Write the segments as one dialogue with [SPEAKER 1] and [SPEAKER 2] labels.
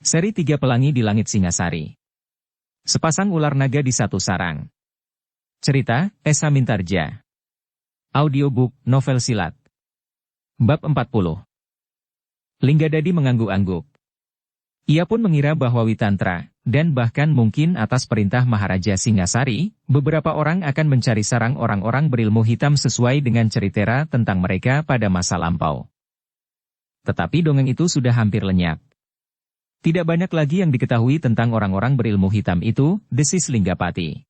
[SPEAKER 1] Seri 3 Pelangi di Langit Singasari. Sepasang ular naga di satu sarang. Cerita, Esa Mintarja. Audiobook, novel silat. Bab 40. Linggadadi mengangguk-angguk. Ia pun mengira bahwa Witantra, dan bahkan mungkin atas perintah Maharaja Singasari, beberapa orang akan mencari sarang orang-orang berilmu hitam sesuai dengan cerita tentang mereka pada masa lampau. Tetapi dongeng itu sudah hampir lenyap. Tidak banyak lagi yang diketahui tentang orang-orang berilmu hitam itu, desis Linggapati.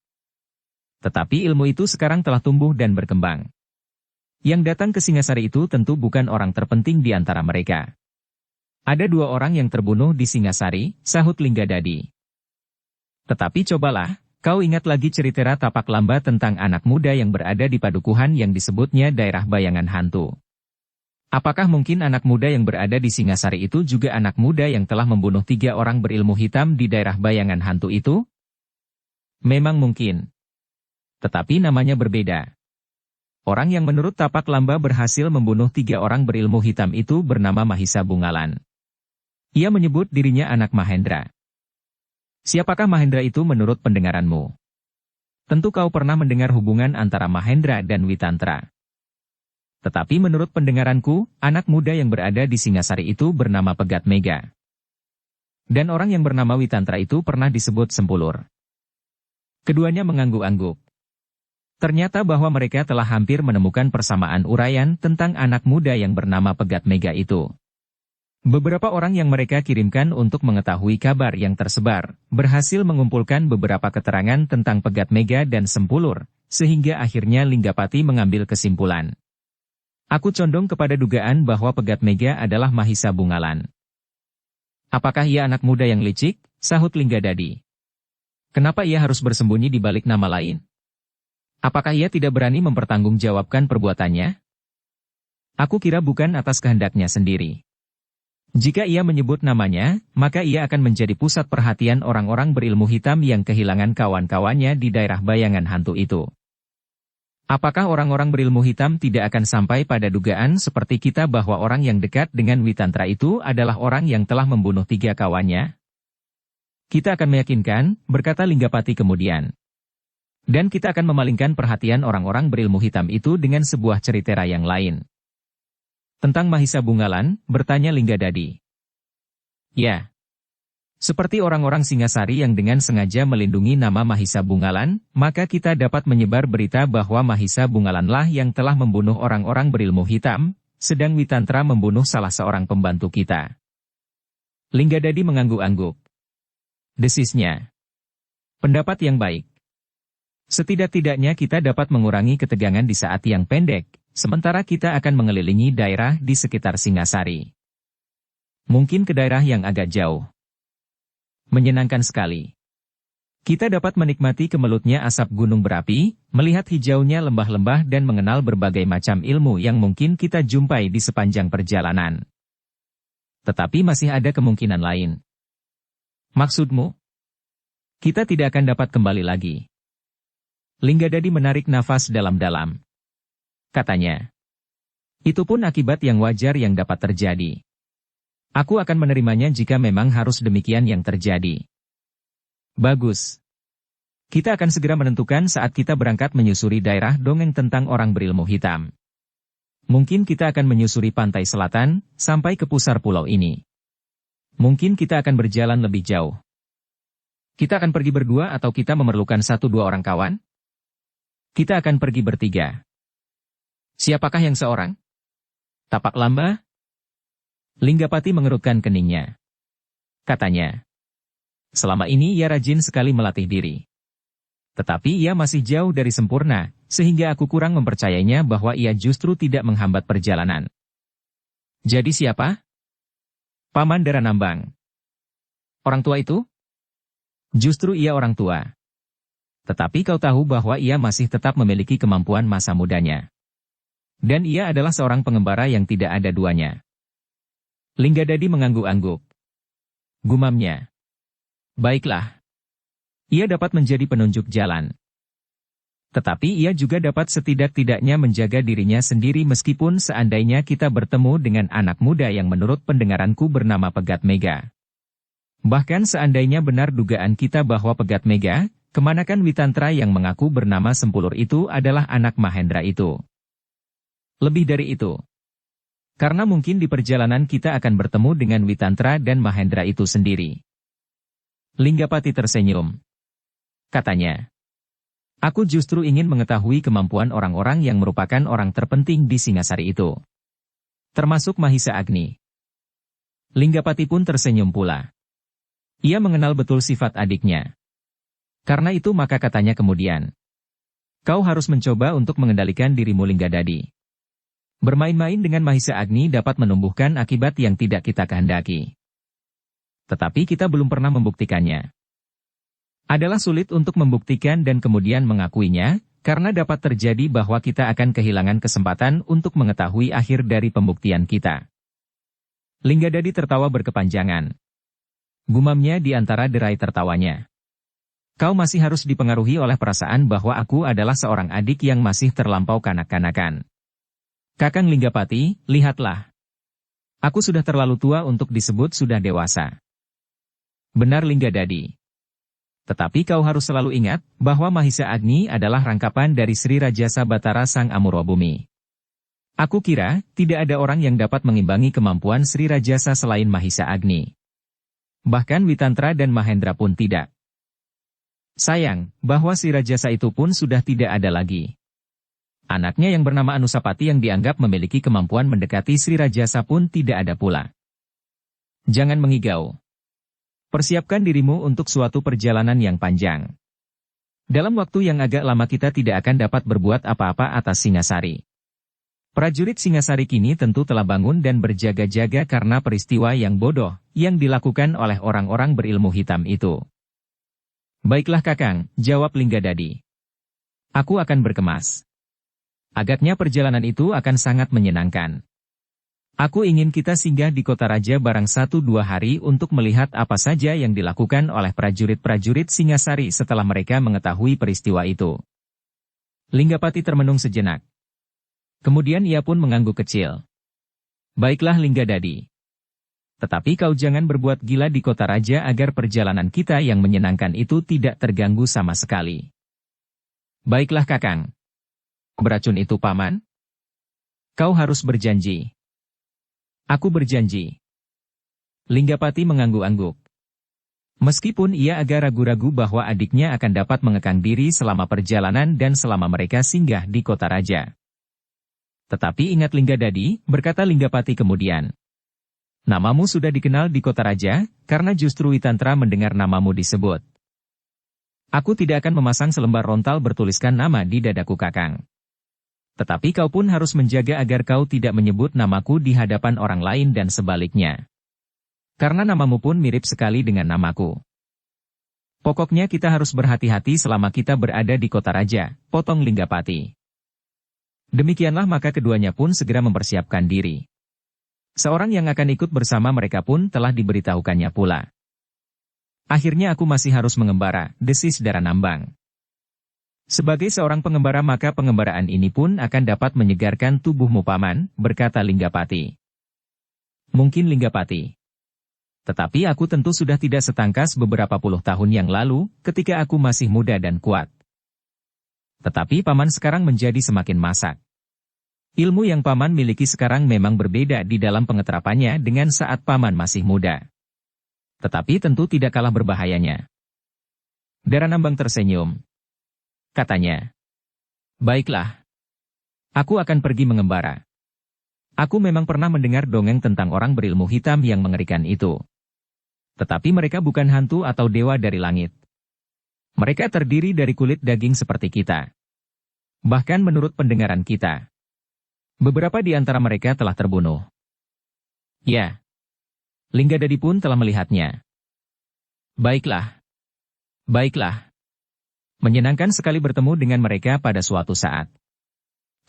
[SPEAKER 1] Tetapi ilmu itu sekarang telah tumbuh dan berkembang. Yang datang ke Singasari itu tentu bukan orang terpenting di antara mereka. Ada 2 orang yang terbunuh di Singasari, sahut Linggadadi. Tetapi cobalah, kau ingat lagi cerita tapak lamba tentang anak muda yang berada di padukuhan yang disebutnya daerah bayangan hantu. Apakah mungkin anak muda yang berada di Singasari itu juga anak muda yang telah membunuh 3 orang berilmu hitam di daerah bayangan hantu itu? Memang mungkin. Tetapi namanya berbeda. Orang yang menurut tapak lamba berhasil membunuh 3 orang berilmu hitam itu bernama Mahisa Bungalan. Ia menyebut dirinya anak Mahendra. Siapakah Mahendra itu menurut pendengaranmu? Tentu kau pernah mendengar hubungan antara Mahendra dan Witantra. Tetapi menurut pendengaranku, anak muda yang berada di Singasari itu bernama Pegat Mega. Dan orang yang bernama Witantra itu pernah disebut Sempulur. Keduanya mengangguk-angguk. Ternyata bahwa mereka telah hampir menemukan persamaan uraian tentang anak muda yang bernama Pegat Mega itu. Beberapa orang yang mereka kirimkan untuk mengetahui kabar yang tersebar, berhasil mengumpulkan beberapa keterangan tentang Pegat Mega dan Sempulur, sehingga akhirnya Linggapati mengambil kesimpulan. Aku condong kepada dugaan bahwa Pegat Mega adalah Mahisa Bungalan. Apakah ia anak muda yang licik? Sahut Linggadadi. Kenapa ia harus bersembunyi di balik nama lain? Apakah ia tidak berani mempertanggungjawabkan perbuatannya? Aku kira bukan atas kehendaknya sendiri. Jika ia menyebut namanya, maka ia akan menjadi pusat perhatian orang-orang berilmu hitam yang kehilangan kawan-kawannya di daerah bayangan hantu itu. Apakah orang-orang berilmu hitam tidak akan sampai pada dugaan seperti kita bahwa orang yang dekat dengan Witantra itu adalah orang yang telah membunuh 3 kawannya? Kita akan meyakinkan, berkata Linggapati kemudian. Dan kita akan memalingkan perhatian orang-orang berilmu hitam itu dengan sebuah cerita yang lain. Tentang Mahisa Bungalan, bertanya Linggadadi. Ya. Seperti orang-orang Singasari yang dengan sengaja melindungi nama Mahisa Bungalan, maka kita dapat menyebar berita bahwa Mahisa Bungalanlah yang telah membunuh orang-orang berilmu hitam, sedang Witantra membunuh salah seorang pembantu kita. Linggadadi mengangguk-angguk. Desisnya. Pendapat yang baik. Setidak-tidaknya kita dapat mengurangi ketegangan di saat yang pendek, sementara kita akan mengelilingi daerah di sekitar Singasari. Mungkin ke daerah yang agak jauh. Menyenangkan sekali. Kita dapat menikmati kemelutnya asap gunung berapi, melihat hijaunya lembah-lembah dan mengenal berbagai macam ilmu yang mungkin kita jumpai di sepanjang perjalanan. Tetapi masih ada kemungkinan lain. Maksudmu? Kita tidak akan dapat kembali lagi. Linggadadi menarik nafas dalam-dalam. Katanya. Itu pun akibat yang wajar yang dapat terjadi. Aku akan menerimanya jika memang harus demikian yang terjadi. Bagus. Kita akan segera menentukan saat kita berangkat menyusuri daerah dongeng tentang orang berilmu hitam. Mungkin kita akan menyusuri pantai selatan, sampai ke pusar pulau ini. Mungkin kita akan berjalan lebih jauh. Kita akan pergi berdua atau kita memerlukan 1-2 orang kawan? Kita akan pergi bertiga. Siapakah yang seorang? Tapak lamba? Linggapati mengerutkan keningnya. Katanya. Selama ini ia rajin sekali melatih diri. Tetapi ia masih jauh dari sempurna, sehingga aku kurang mempercayainya bahwa ia justru tidak menghambat perjalanan. Jadi siapa? Paman Daranambang. Orang tua itu? Justru ia orang tua. Tetapi kau tahu bahwa ia masih tetap memiliki kemampuan masa mudanya. Dan ia adalah seorang pengembara yang tidak ada duanya. Linggadadi mengangguk-angguk. Gumamnya. Baiklah. Ia dapat menjadi penunjuk jalan. Tetapi ia juga dapat setidak-tidaknya menjaga dirinya sendiri meskipun seandainya kita bertemu dengan anak muda yang menurut pendengaranku bernama Pegat Mega. Bahkan seandainya benar dugaan kita bahwa Pegat Mega, kemanakan Witantra yang mengaku bernama Sempulur itu adalah anak Mahendra itu. Lebih dari itu. Karena mungkin di perjalanan kita akan bertemu dengan Witantra dan Mahendra itu sendiri. Linggapati tersenyum. Katanya. Aku justru ingin mengetahui kemampuan orang-orang yang merupakan orang terpenting di Singasari itu. Termasuk Mahisa Agni. Linggapati pun tersenyum pula. Ia mengenal betul sifat adiknya. Karena itu maka katanya kemudian. Kau harus mencoba untuk mengendalikan dirimu Linggadadi. Bermain-main dengan Mahisa Agni dapat menumbuhkan akibat yang tidak kita kehendaki. Tetapi kita belum pernah membuktikannya. Adalah sulit untuk membuktikan dan kemudian mengakuinya, karena dapat terjadi bahwa kita akan kehilangan kesempatan untuk mengetahui akhir dari pembuktian kita. Linggadadi tertawa berkepanjangan. Gumamnya di antara derai tertawanya. Kau masih harus dipengaruhi oleh perasaan bahwa aku adalah seorang adik yang masih terlampau kanak-kanakan. Kakang Linggapati, lihatlah. Aku sudah terlalu tua untuk disebut sudah dewasa. Benar Linggadadi. Tetapi kau harus selalu ingat bahwa Mahisa Agni adalah rangkapan dari Sri Rajasa Batara Sang Amurwabumi. Aku kira tidak ada orang yang dapat mengimbangi kemampuan Sri Rajasa selain Mahisa Agni. Bahkan Witantra dan Mahendra pun tidak. Sayang, bahwa Sri Rajasa itu pun sudah tidak ada lagi. Anaknya yang bernama Anusapati yang dianggap memiliki kemampuan mendekati Sri Rajasa pun tidak ada pula. Jangan mengigau. Persiapkan dirimu untuk suatu perjalanan yang panjang. Dalam waktu yang agak lama kita tidak akan dapat berbuat apa-apa atas Singasari. Prajurit Singasari kini tentu telah bangun dan berjaga-jaga karena peristiwa yang bodoh yang dilakukan oleh orang-orang berilmu hitam itu. Baiklah Kakang, jawab Linggadadi. Aku akan berkemas. Agaknya perjalanan itu akan sangat menyenangkan. Aku ingin kita singgah di kota raja barang 1-2 hari untuk melihat apa saja yang dilakukan oleh prajurit-prajurit Singasari setelah mereka mengetahui peristiwa itu. Linggapati termenung sejenak. Kemudian ia pun mengangguk kecil. Baiklah Linggadadi. Tetapi kau jangan berbuat gila di kota raja agar perjalanan kita yang menyenangkan itu tidak terganggu sama sekali. Baiklah Kakang. Beracun itu Paman? Kau harus berjanji. Aku berjanji. Linggapati mengangguk-angguk. Meskipun ia agak ragu-ragu bahwa adiknya akan dapat mengekang diri selama perjalanan dan selama mereka singgah di kota raja. Tetapi ingat Linggadadi, berkata Linggapati kemudian. Namamu sudah dikenal di kota raja, karena justru Witantra mendengar namamu disebut. Aku tidak akan memasang selembar rontal bertuliskan nama di dadaku Kakang. Tetapi kau pun harus menjaga agar kau tidak menyebut namaku di hadapan orang lain dan sebaliknya. Karena namamu pun mirip sekali dengan namaku. Pokoknya kita harus berhati-hati selama kita berada di kota raja, potong Linggapati. Demikianlah maka keduanya pun segera mempersiapkan diri. Seorang yang akan ikut bersama mereka pun telah diberitahukannya pula. Akhirnya aku masih harus mengembara, desis Daranambang. Sebagai seorang pengembara maka pengembaraan ini pun akan dapat menyegarkan tubuhmu Paman, berkata Linggapati. Mungkin Linggapati. Tetapi aku tentu sudah tidak setangkas beberapa puluh tahun yang lalu, ketika aku masih muda dan kuat. Tetapi Paman sekarang menjadi semakin masak. Ilmu yang Paman miliki sekarang memang berbeda di dalam pengeterapannya dengan saat Paman masih muda. Tetapi tentu tidak kalah berbahayanya. Daranambang tersenyum. Katanya. Baiklah. Aku akan pergi mengembara. Aku memang pernah mendengar dongeng tentang orang berilmu hitam yang mengerikan itu. Tetapi mereka bukan hantu atau dewa dari langit. Mereka terdiri dari kulit daging seperti kita. Bahkan menurut pendengaran kita, beberapa di antara mereka telah terbunuh. Ya. Linggadadi pun telah melihatnya. Baiklah. Baiklah. Menyenangkan sekali bertemu dengan mereka pada suatu saat.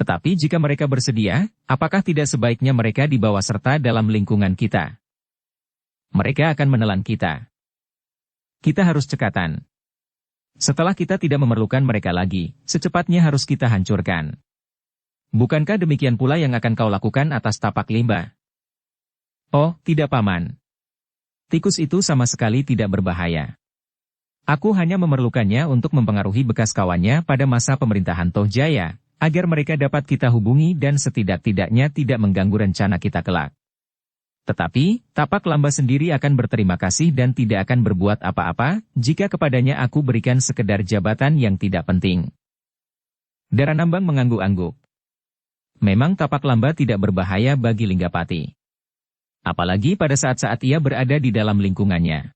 [SPEAKER 1] Tetapi jika mereka bersedia, apakah tidak sebaiknya mereka dibawa serta dalam lingkungan kita? Mereka akan menelan kita. Kita harus cekatan. Setelah kita tidak memerlukan mereka lagi, secepatnya harus kita hancurkan. Bukankah demikian pula yang akan kau lakukan atas tapak Limba? Oh, tidak Paman. Tikus itu sama sekali tidak berbahaya. Aku hanya memerlukannya untuk mempengaruhi bekas kawannya pada masa pemerintahan Toh Jaya, agar mereka dapat kita hubungi dan setidak-tidaknya tidak mengganggu rencana kita kelak. Tetapi, Tapak Lamba sendiri akan berterima kasih dan tidak akan berbuat apa-apa, jika kepadanya aku berikan sekedar jabatan yang tidak penting. Daranambang mengangguk-angguk. Memang Tapak Lamba tidak berbahaya bagi Linggapati. Apalagi pada saat-saat ia berada di dalam lingkungannya.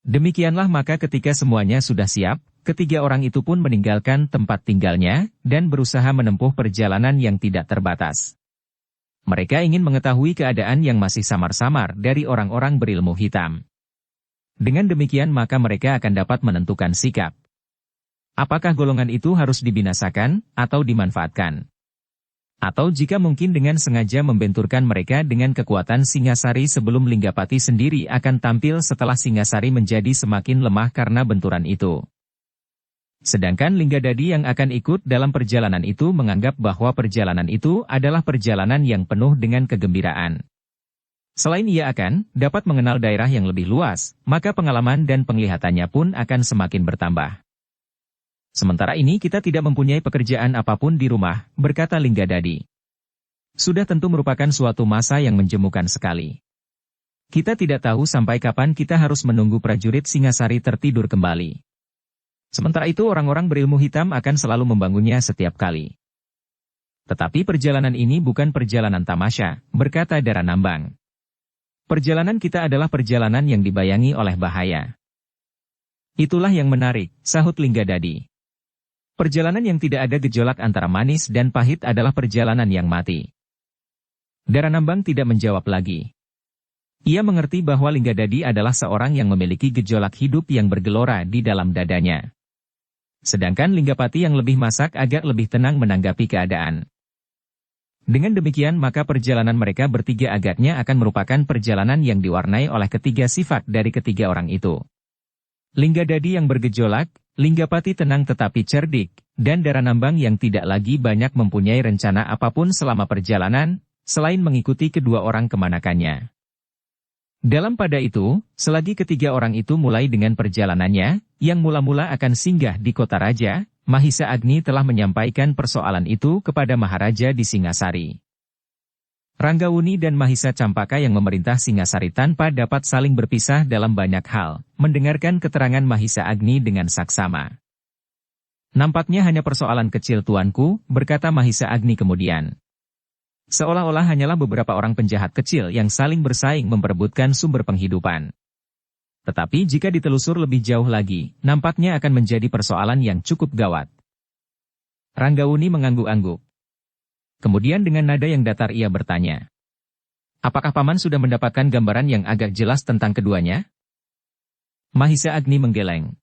[SPEAKER 1] Demikianlah maka ketika semuanya sudah siap, ketiga orang itu pun meninggalkan tempat tinggalnya, dan berusaha menempuh perjalanan yang tidak terbatas. Mereka ingin mengetahui keadaan yang masih samar-samar dari orang-orang berilmu hitam. Dengan demikian maka mereka akan dapat menentukan sikap. Apakah golongan itu harus dibinasakan, atau dimanfaatkan? Atau jika mungkin dengan sengaja membenturkan mereka dengan kekuatan Singasari sebelum Linggapati sendiri akan tampil setelah Singasari menjadi semakin lemah karena benturan itu. Sedangkan Linggadadi yang akan ikut dalam perjalanan itu menganggap bahwa perjalanan itu adalah perjalanan yang penuh dengan kegembiraan. Selain ia akan dapat mengenal daerah yang lebih luas, maka pengalaman dan penglihatannya pun akan semakin bertambah. Sementara ini kita tidak mempunyai pekerjaan apapun di rumah, berkata Linggadadi. Sudah tentu merupakan suatu masa yang menjemukan sekali. Kita tidak tahu sampai kapan kita harus menunggu prajurit Singasari tertidur kembali. Sementara itu orang-orang berilmu hitam akan selalu membangunnya setiap kali. Tetapi perjalanan ini bukan perjalanan tamasya, berkata Daranambang. Perjalanan kita adalah perjalanan yang dibayangi oleh bahaya. Itulah yang menarik, sahut Linggadadi. Perjalanan yang tidak ada gejolak antara manis dan pahit adalah perjalanan yang mati. Daranambang tidak menjawab lagi. Ia mengerti bahwa Linggadadi adalah seorang yang memiliki gejolak hidup yang bergelora di dalam dadanya. Sedangkan Linggapati yang lebih masak agak lebih tenang menanggapi keadaan. Dengan demikian maka perjalanan mereka bertiga agaknya akan merupakan perjalanan yang diwarnai oleh ketiga sifat dari ketiga orang itu. Linggadadi yang bergejolak, Linggapati tenang tetapi cerdik, dan Daranambang yang tidak lagi banyak mempunyai rencana apapun selama perjalanan, selain mengikuti kedua orang kemanakannya. Dalam pada itu, selagi ketiga orang itu mulai dengan perjalanannya, yang mula-mula akan singgah di kota raja, Mahisa Agni telah menyampaikan persoalan itu kepada Maharaja di Singasari. Ranggawuni dan Mahisa Campaka yang memerintah Singasari tanpa dapat saling berpisah dalam banyak hal, mendengarkan keterangan Mahisa Agni dengan saksama. Nampaknya hanya persoalan kecil tuanku, berkata Mahisa Agni kemudian. Seolah-olah hanyalah beberapa orang penjahat kecil yang saling bersaing memperebutkan sumber penghidupan. Tetapi jika ditelusur lebih jauh lagi, nampaknya akan menjadi persoalan yang cukup gawat. Ranggawuni mengangguk-angguk. Kemudian dengan nada yang datar ia bertanya. Apakah Paman sudah mendapatkan gambaran yang agak jelas tentang keduanya? Mahisa Agni menggeleng.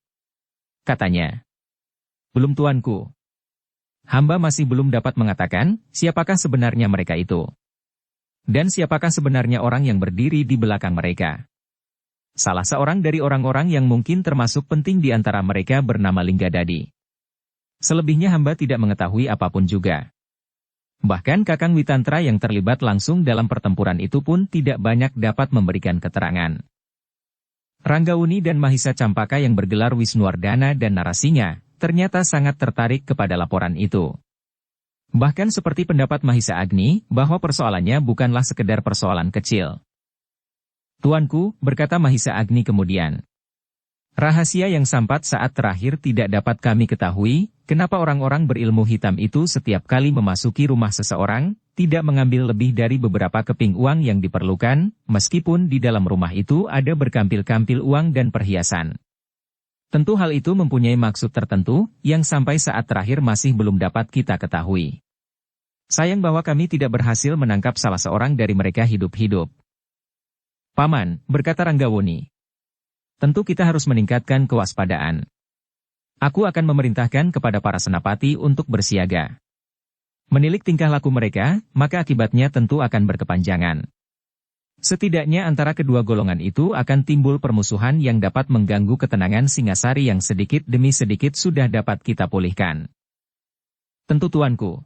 [SPEAKER 1] Katanya. Belum tuanku. Hamba masih belum dapat mengatakan, siapakah sebenarnya mereka itu. Dan siapakah sebenarnya orang yang berdiri di belakang mereka. Salah seorang dari orang-orang yang mungkin termasuk penting di antara mereka bernama Linggadadi. Selebihnya hamba tidak mengetahui apapun juga. Bahkan Kakang Witantra yang terlibat langsung dalam pertempuran itu pun tidak banyak dapat memberikan keterangan. Ranggawuni dan Mahisa Campaka yang bergelar Wisnuwardana dan Narasinga, ternyata sangat tertarik kepada laporan itu. Bahkan seperti pendapat Mahisa Agni, bahwa persoalannya bukanlah sekedar persoalan kecil. Tuanku, berkata Mahisa Agni kemudian. Rahasia yang sampat saat terakhir tidak dapat kami ketahui, kenapa orang-orang berilmu hitam itu setiap kali memasuki rumah seseorang, tidak mengambil lebih dari beberapa keping uang yang diperlukan, meskipun di dalam rumah itu ada berkampil-kampil uang dan perhiasan. Tentu hal itu mempunyai maksud tertentu, yang sampai saat terakhir masih belum dapat kita ketahui. Sayang bahwa kami tidak berhasil menangkap salah seorang dari mereka hidup-hidup. Paman, berkata Ranggawuni. Tentu kita harus meningkatkan kewaspadaan. Aku akan memerintahkan kepada para senapati untuk bersiaga. Menilik tingkah laku mereka, maka akibatnya tentu akan berkepanjangan. Setidaknya antara kedua golongan itu akan timbul permusuhan yang dapat mengganggu ketenangan Singasari yang sedikit demi sedikit sudah dapat kita pulihkan. Tentu tuanku.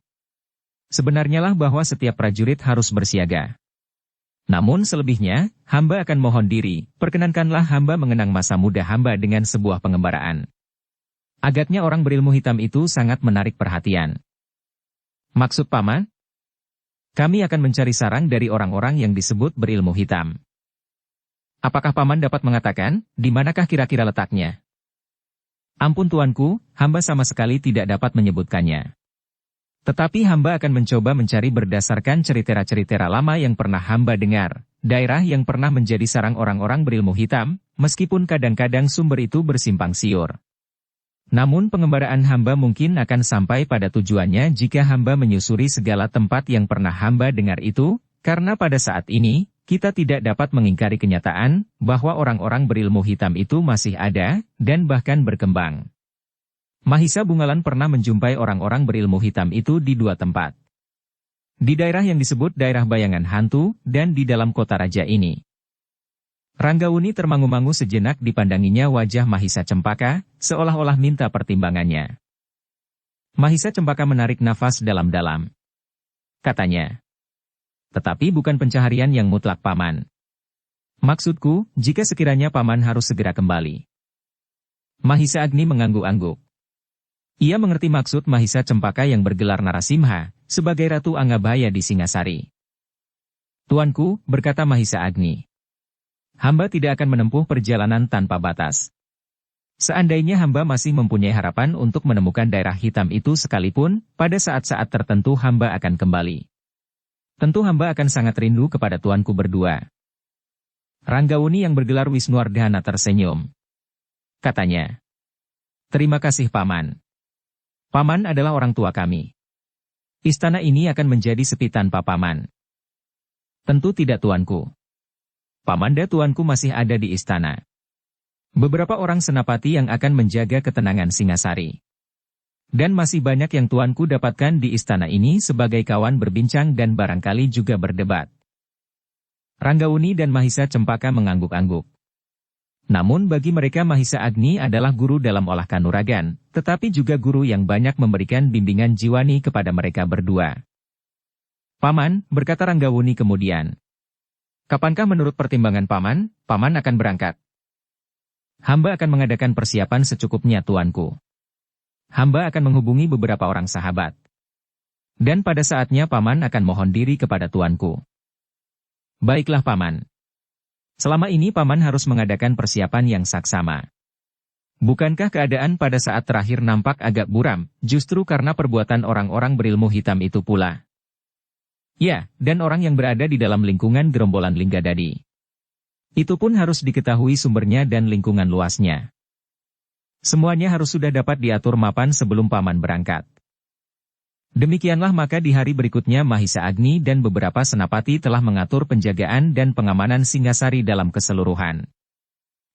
[SPEAKER 1] Sebenarnya lah bahwa setiap prajurit harus bersiaga. Namun selebihnya, hamba akan mohon diri, perkenankanlah hamba mengenang masa muda hamba dengan sebuah pengembaraan. Agaknya orang berilmu hitam itu sangat menarik perhatian. Maksud paman? Kami akan mencari sarang dari orang-orang yang disebut berilmu hitam. Apakah paman dapat mengatakan, di manakah kira-kira letaknya? Ampun tuanku, hamba sama sekali tidak dapat menyebutkannya. Tetapi hamba akan mencoba mencari berdasarkan cerita-cerita lama yang pernah hamba dengar, daerah yang pernah menjadi sarang orang-orang berilmu hitam, meskipun kadang-kadang sumber itu bersimpang siur. Namun pengembaraan hamba mungkin akan sampai pada tujuannya jika hamba menyusuri segala tempat yang pernah hamba dengar itu, karena pada saat ini, kita tidak dapat mengingkari kenyataan bahwa orang-orang berilmu hitam itu masih ada, dan bahkan berkembang. Mahisa Bungalan pernah menjumpai orang-orang berilmu hitam itu di dua tempat. Di daerah yang disebut daerah bayangan hantu, dan di dalam kota raja ini. Ranggawuni termangu-mangu sejenak dipandanginya wajah Mahisa Cempaka, seolah-olah minta pertimbangannya. Mahisa Cempaka menarik nafas dalam-dalam. Katanya, tetapi bukan pencaharian yang mutlak paman. Maksudku, jika sekiranya paman harus segera kembali. Mahisa Agni mengangguk-angguk. Ia mengerti maksud Mahisa Cempaka yang bergelar Narasimha, sebagai Ratu Anggabhaya di Singasari. Tuanku, berkata Mahisa Agni. Hamba tidak akan menempuh perjalanan tanpa batas. Seandainya hamba masih mempunyai harapan untuk menemukan daerah hitam itu sekalipun, pada saat-saat tertentu hamba akan kembali. Tentu hamba akan sangat rindu kepada tuanku berdua. Ranggawuni yang bergelar Wisnuwardhana tersenyum. Katanya, terima kasih paman. Paman adalah orang tua kami. Istana ini akan menjadi sepi tanpa paman. Tentu tidak tuanku. Pamanda tuanku masih ada di istana. Beberapa orang senapati yang akan menjaga ketenangan Singasari. Dan masih banyak yang tuanku dapatkan di istana ini sebagai kawan berbincang dan barangkali juga berdebat. Ranggawuni dan Mahisa Cempaka mengangguk-angguk. Namun bagi mereka Mahisa Agni adalah guru dalam olah kanuragan, tetapi juga guru yang banyak memberikan bimbingan jiwani kepada mereka berdua. Paman, berkata Ranggawuni kemudian. Kapankah menurut pertimbangan paman, paman akan berangkat? Hamba akan mengadakan persiapan secukupnya tuanku. Hamba akan menghubungi beberapa orang sahabat. Dan pada saatnya paman akan mohon diri kepada tuanku. Baiklah paman. Selama ini paman harus mengadakan persiapan yang saksama. Bukankah keadaan pada saat terakhir nampak agak buram, justru karena perbuatan orang-orang berilmu hitam itu pula? Ya, dan orang yang berada di dalam lingkungan gerombolan Linggadadi. Itu pun harus diketahui sumbernya dan lingkungan luasnya. Semuanya harus sudah dapat diatur mapan sebelum paman berangkat. Demikianlah maka di hari berikutnya Mahisa Agni dan beberapa senapati telah mengatur penjagaan dan pengamanan Singasari dalam keseluruhan.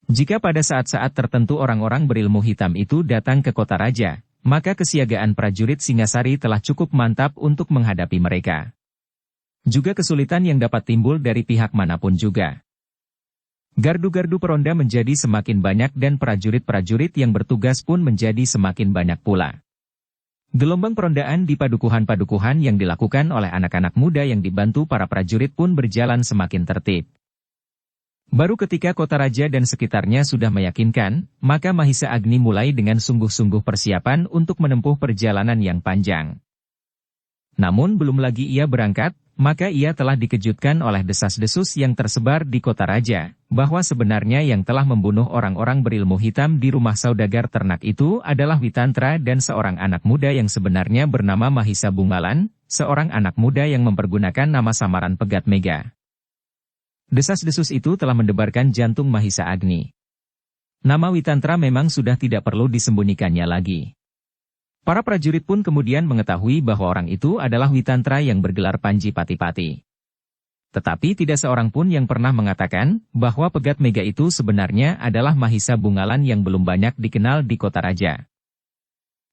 [SPEAKER 1] Jika pada saat-saat tertentu orang-orang berilmu hitam itu datang ke kota raja, maka kesiagaan prajurit Singasari telah cukup mantap untuk menghadapi mereka. Juga kesulitan yang dapat timbul dari pihak manapun juga. Gardu-gardu peronda menjadi semakin banyak dan prajurit-prajurit yang bertugas pun menjadi semakin banyak pula. Gelombang perondaan di padukuhan-padukuhan yang dilakukan oleh anak-anak muda yang dibantu para prajurit pun berjalan semakin tertib. Baru ketika kota raja dan sekitarnya sudah meyakinkan, maka Mahisa Agni mulai dengan sungguh-sungguh persiapan untuk menempuh perjalanan yang panjang. Namun belum lagi ia berangkat, maka ia telah dikejutkan oleh desas-desus yang tersebar di kota raja, bahwa sebenarnya yang telah membunuh orang-orang berilmu hitam di rumah saudagar ternak itu adalah Witantra dan seorang anak muda yang sebenarnya bernama Mahisa Bungalan, seorang anak muda yang mempergunakan nama samaran Pegat Mega. Desas-desus itu telah mendebarkan jantung Mahisa Agni. Nama Witantra memang sudah tidak perlu disembunyikannya lagi. Para prajurit pun kemudian mengetahui bahwa orang itu adalah Witantra yang bergelar Panji Pati-Pati. Tetapi tidak seorang pun yang pernah mengatakan bahwa Pegat Mega itu sebenarnya adalah Mahisa Bungalan yang belum banyak dikenal di kota raja.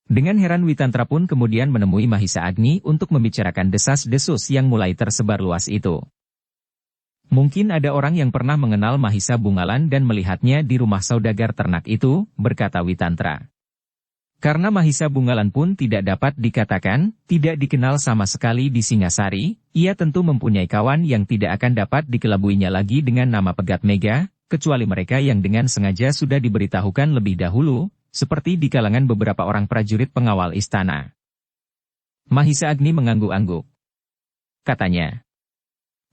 [SPEAKER 1] Dengan heran Witantra pun kemudian menemui Mahisa Agni untuk membicarakan desas-desus yang mulai tersebar luas itu. Mungkin ada orang yang pernah mengenal Mahisa Bungalan dan melihatnya di rumah saudagar ternak itu, berkata Witantra. Karena Mahisa Bungalan pun tidak dapat dikatakan, tidak dikenal sama sekali di Singasari, ia tentu mempunyai kawan yang tidak akan dapat dikelabuinya lagi dengan nama Pegat Mega, kecuali mereka yang dengan sengaja sudah diberitahukan lebih dahulu, seperti di kalangan beberapa orang prajurit pengawal istana. Mahisa Agni mengangguk-angguk. Katanya,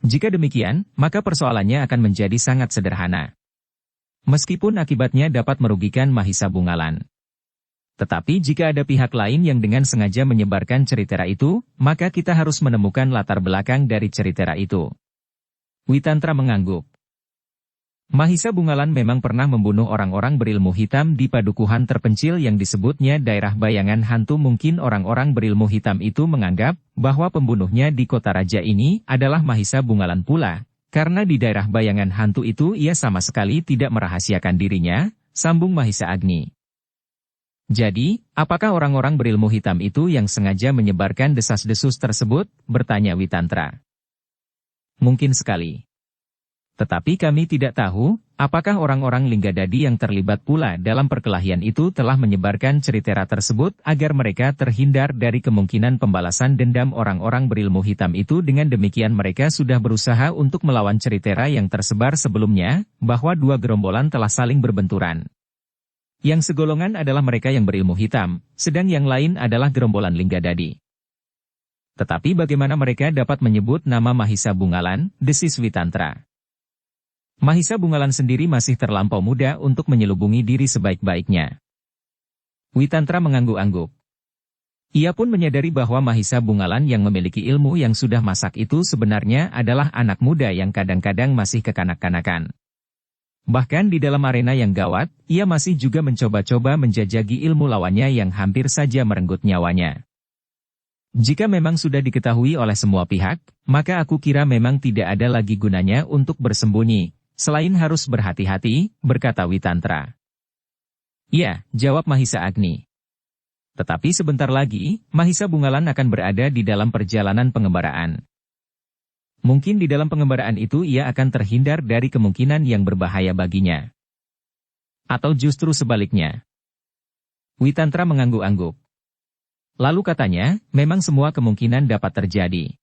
[SPEAKER 1] jika demikian, maka persoalannya akan menjadi sangat sederhana. Meskipun akibatnya dapat merugikan Mahisa Bungalan. Tetapi jika ada pihak lain yang dengan sengaja menyebarkan cerita itu, maka kita harus menemukan latar belakang dari cerita itu. Witantra mengangguk. Mahisa Bungalan memang pernah membunuh orang-orang berilmu hitam di padukuhan terpencil yang disebutnya daerah bayangan hantu. Mungkin orang-orang berilmu hitam itu menganggap bahwa pembunuhnya di kota raja ini adalah Mahisa Bungalan pula, karena di daerah bayangan hantu itu ia sama sekali tidak merahasiakan dirinya, sambung Mahisa Agni. Jadi, apakah orang-orang berilmu hitam itu yang sengaja menyebarkan desas-desus tersebut? Bertanya Witantra. Mungkin sekali. Tetapi kami tidak tahu, apakah orang-orang Linggadadi yang terlibat pula dalam perkelahian itu telah menyebarkan cerita tersebut agar mereka terhindar dari kemungkinan pembalasan dendam orang-orang berilmu hitam itu. Dengan demikian mereka sudah berusaha untuk melawan cerita yang tersebar sebelumnya, bahwa dua gerombolan telah saling berbenturan. Yang segolongan adalah mereka yang berilmu hitam, sedang yang lain adalah gerombolan Linggadadi. Tetapi bagaimana mereka dapat menyebut nama Mahisa Bungalan? Desis Witantra. Mahisa Bungalan sendiri masih terlampau muda untuk menyelubungi diri sebaik-baiknya. Witantra mengangguk-angguk. Ia pun menyadari bahwa Mahisa Bungalan yang memiliki ilmu yang sudah masak itu sebenarnya adalah anak muda yang kadang-kadang masih kekanak-kanakan. Bahkan di dalam arena yang gawat, ia masih juga mencoba-coba menjajaki ilmu lawannya yang hampir saja merenggut nyawanya. Jika memang sudah diketahui oleh semua pihak, maka aku kira memang tidak ada lagi gunanya untuk bersembunyi, selain harus berhati-hati, berkata Witantra. Ya, jawab Mahisa Agni. Tetapi sebentar lagi, Mahisa Bungalan akan berada di dalam perjalanan pengembaraan. Mungkin di dalam pengembaraan itu ia akan terhindar dari kemungkinan yang berbahaya baginya. Atau justru sebaliknya. Witantra mengangguk-angguk. Lalu katanya, memang semua kemungkinan dapat terjadi.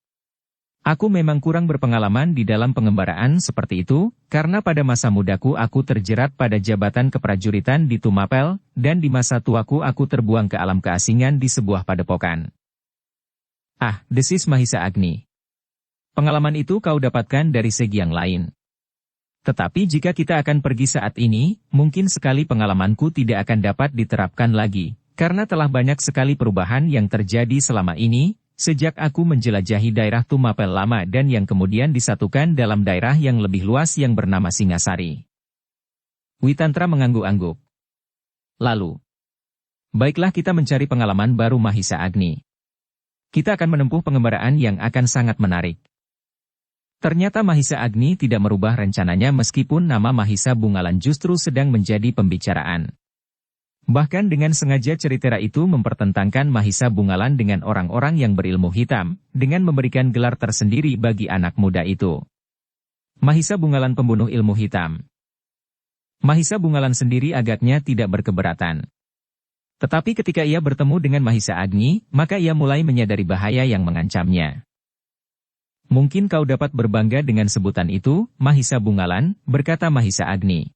[SPEAKER 1] Aku memang kurang berpengalaman di dalam pengembaraan seperti itu, karena pada masa mudaku aku terjerat pada jabatan keprajuritan di Tumapel, dan di masa tuaku aku terbuang ke alam keasingan di sebuah padepokan. Ah, desis Mahisa Agni. Pengalaman itu kau dapatkan dari segi yang lain. Tetapi jika kita akan pergi saat ini, mungkin sekali pengalamanku tidak akan dapat diterapkan lagi, karena telah banyak sekali perubahan yang terjadi selama ini, sejak aku menjelajahi daerah Tumapel lama dan yang kemudian disatukan dalam daerah yang lebih luas yang bernama Singasari. Witantra mengangguk-angguk. Lalu, baiklah kita mencari pengalaman baru Mahisa Agni. Kita akan menempuh pengembaraan yang akan sangat menarik. Ternyata Mahisa Agni tidak merubah rencananya meskipun nama Mahisa Bungalan justru sedang menjadi pembicaraan. Bahkan dengan sengaja cerita itu mempertentangkan Mahisa Bungalan dengan orang-orang yang berilmu hitam, dengan memberikan gelar tersendiri bagi anak muda itu. Mahisa Bungalan pembunuh ilmu hitam. Mahisa Bungalan sendiri agaknya tidak berkeberatan. Tetapi ketika ia bertemu dengan Mahisa Agni, maka ia mulai menyadari bahaya yang mengancamnya. Mungkin kau dapat berbangga dengan sebutan itu, Mahisa Bungalan, berkata Mahisa Agni.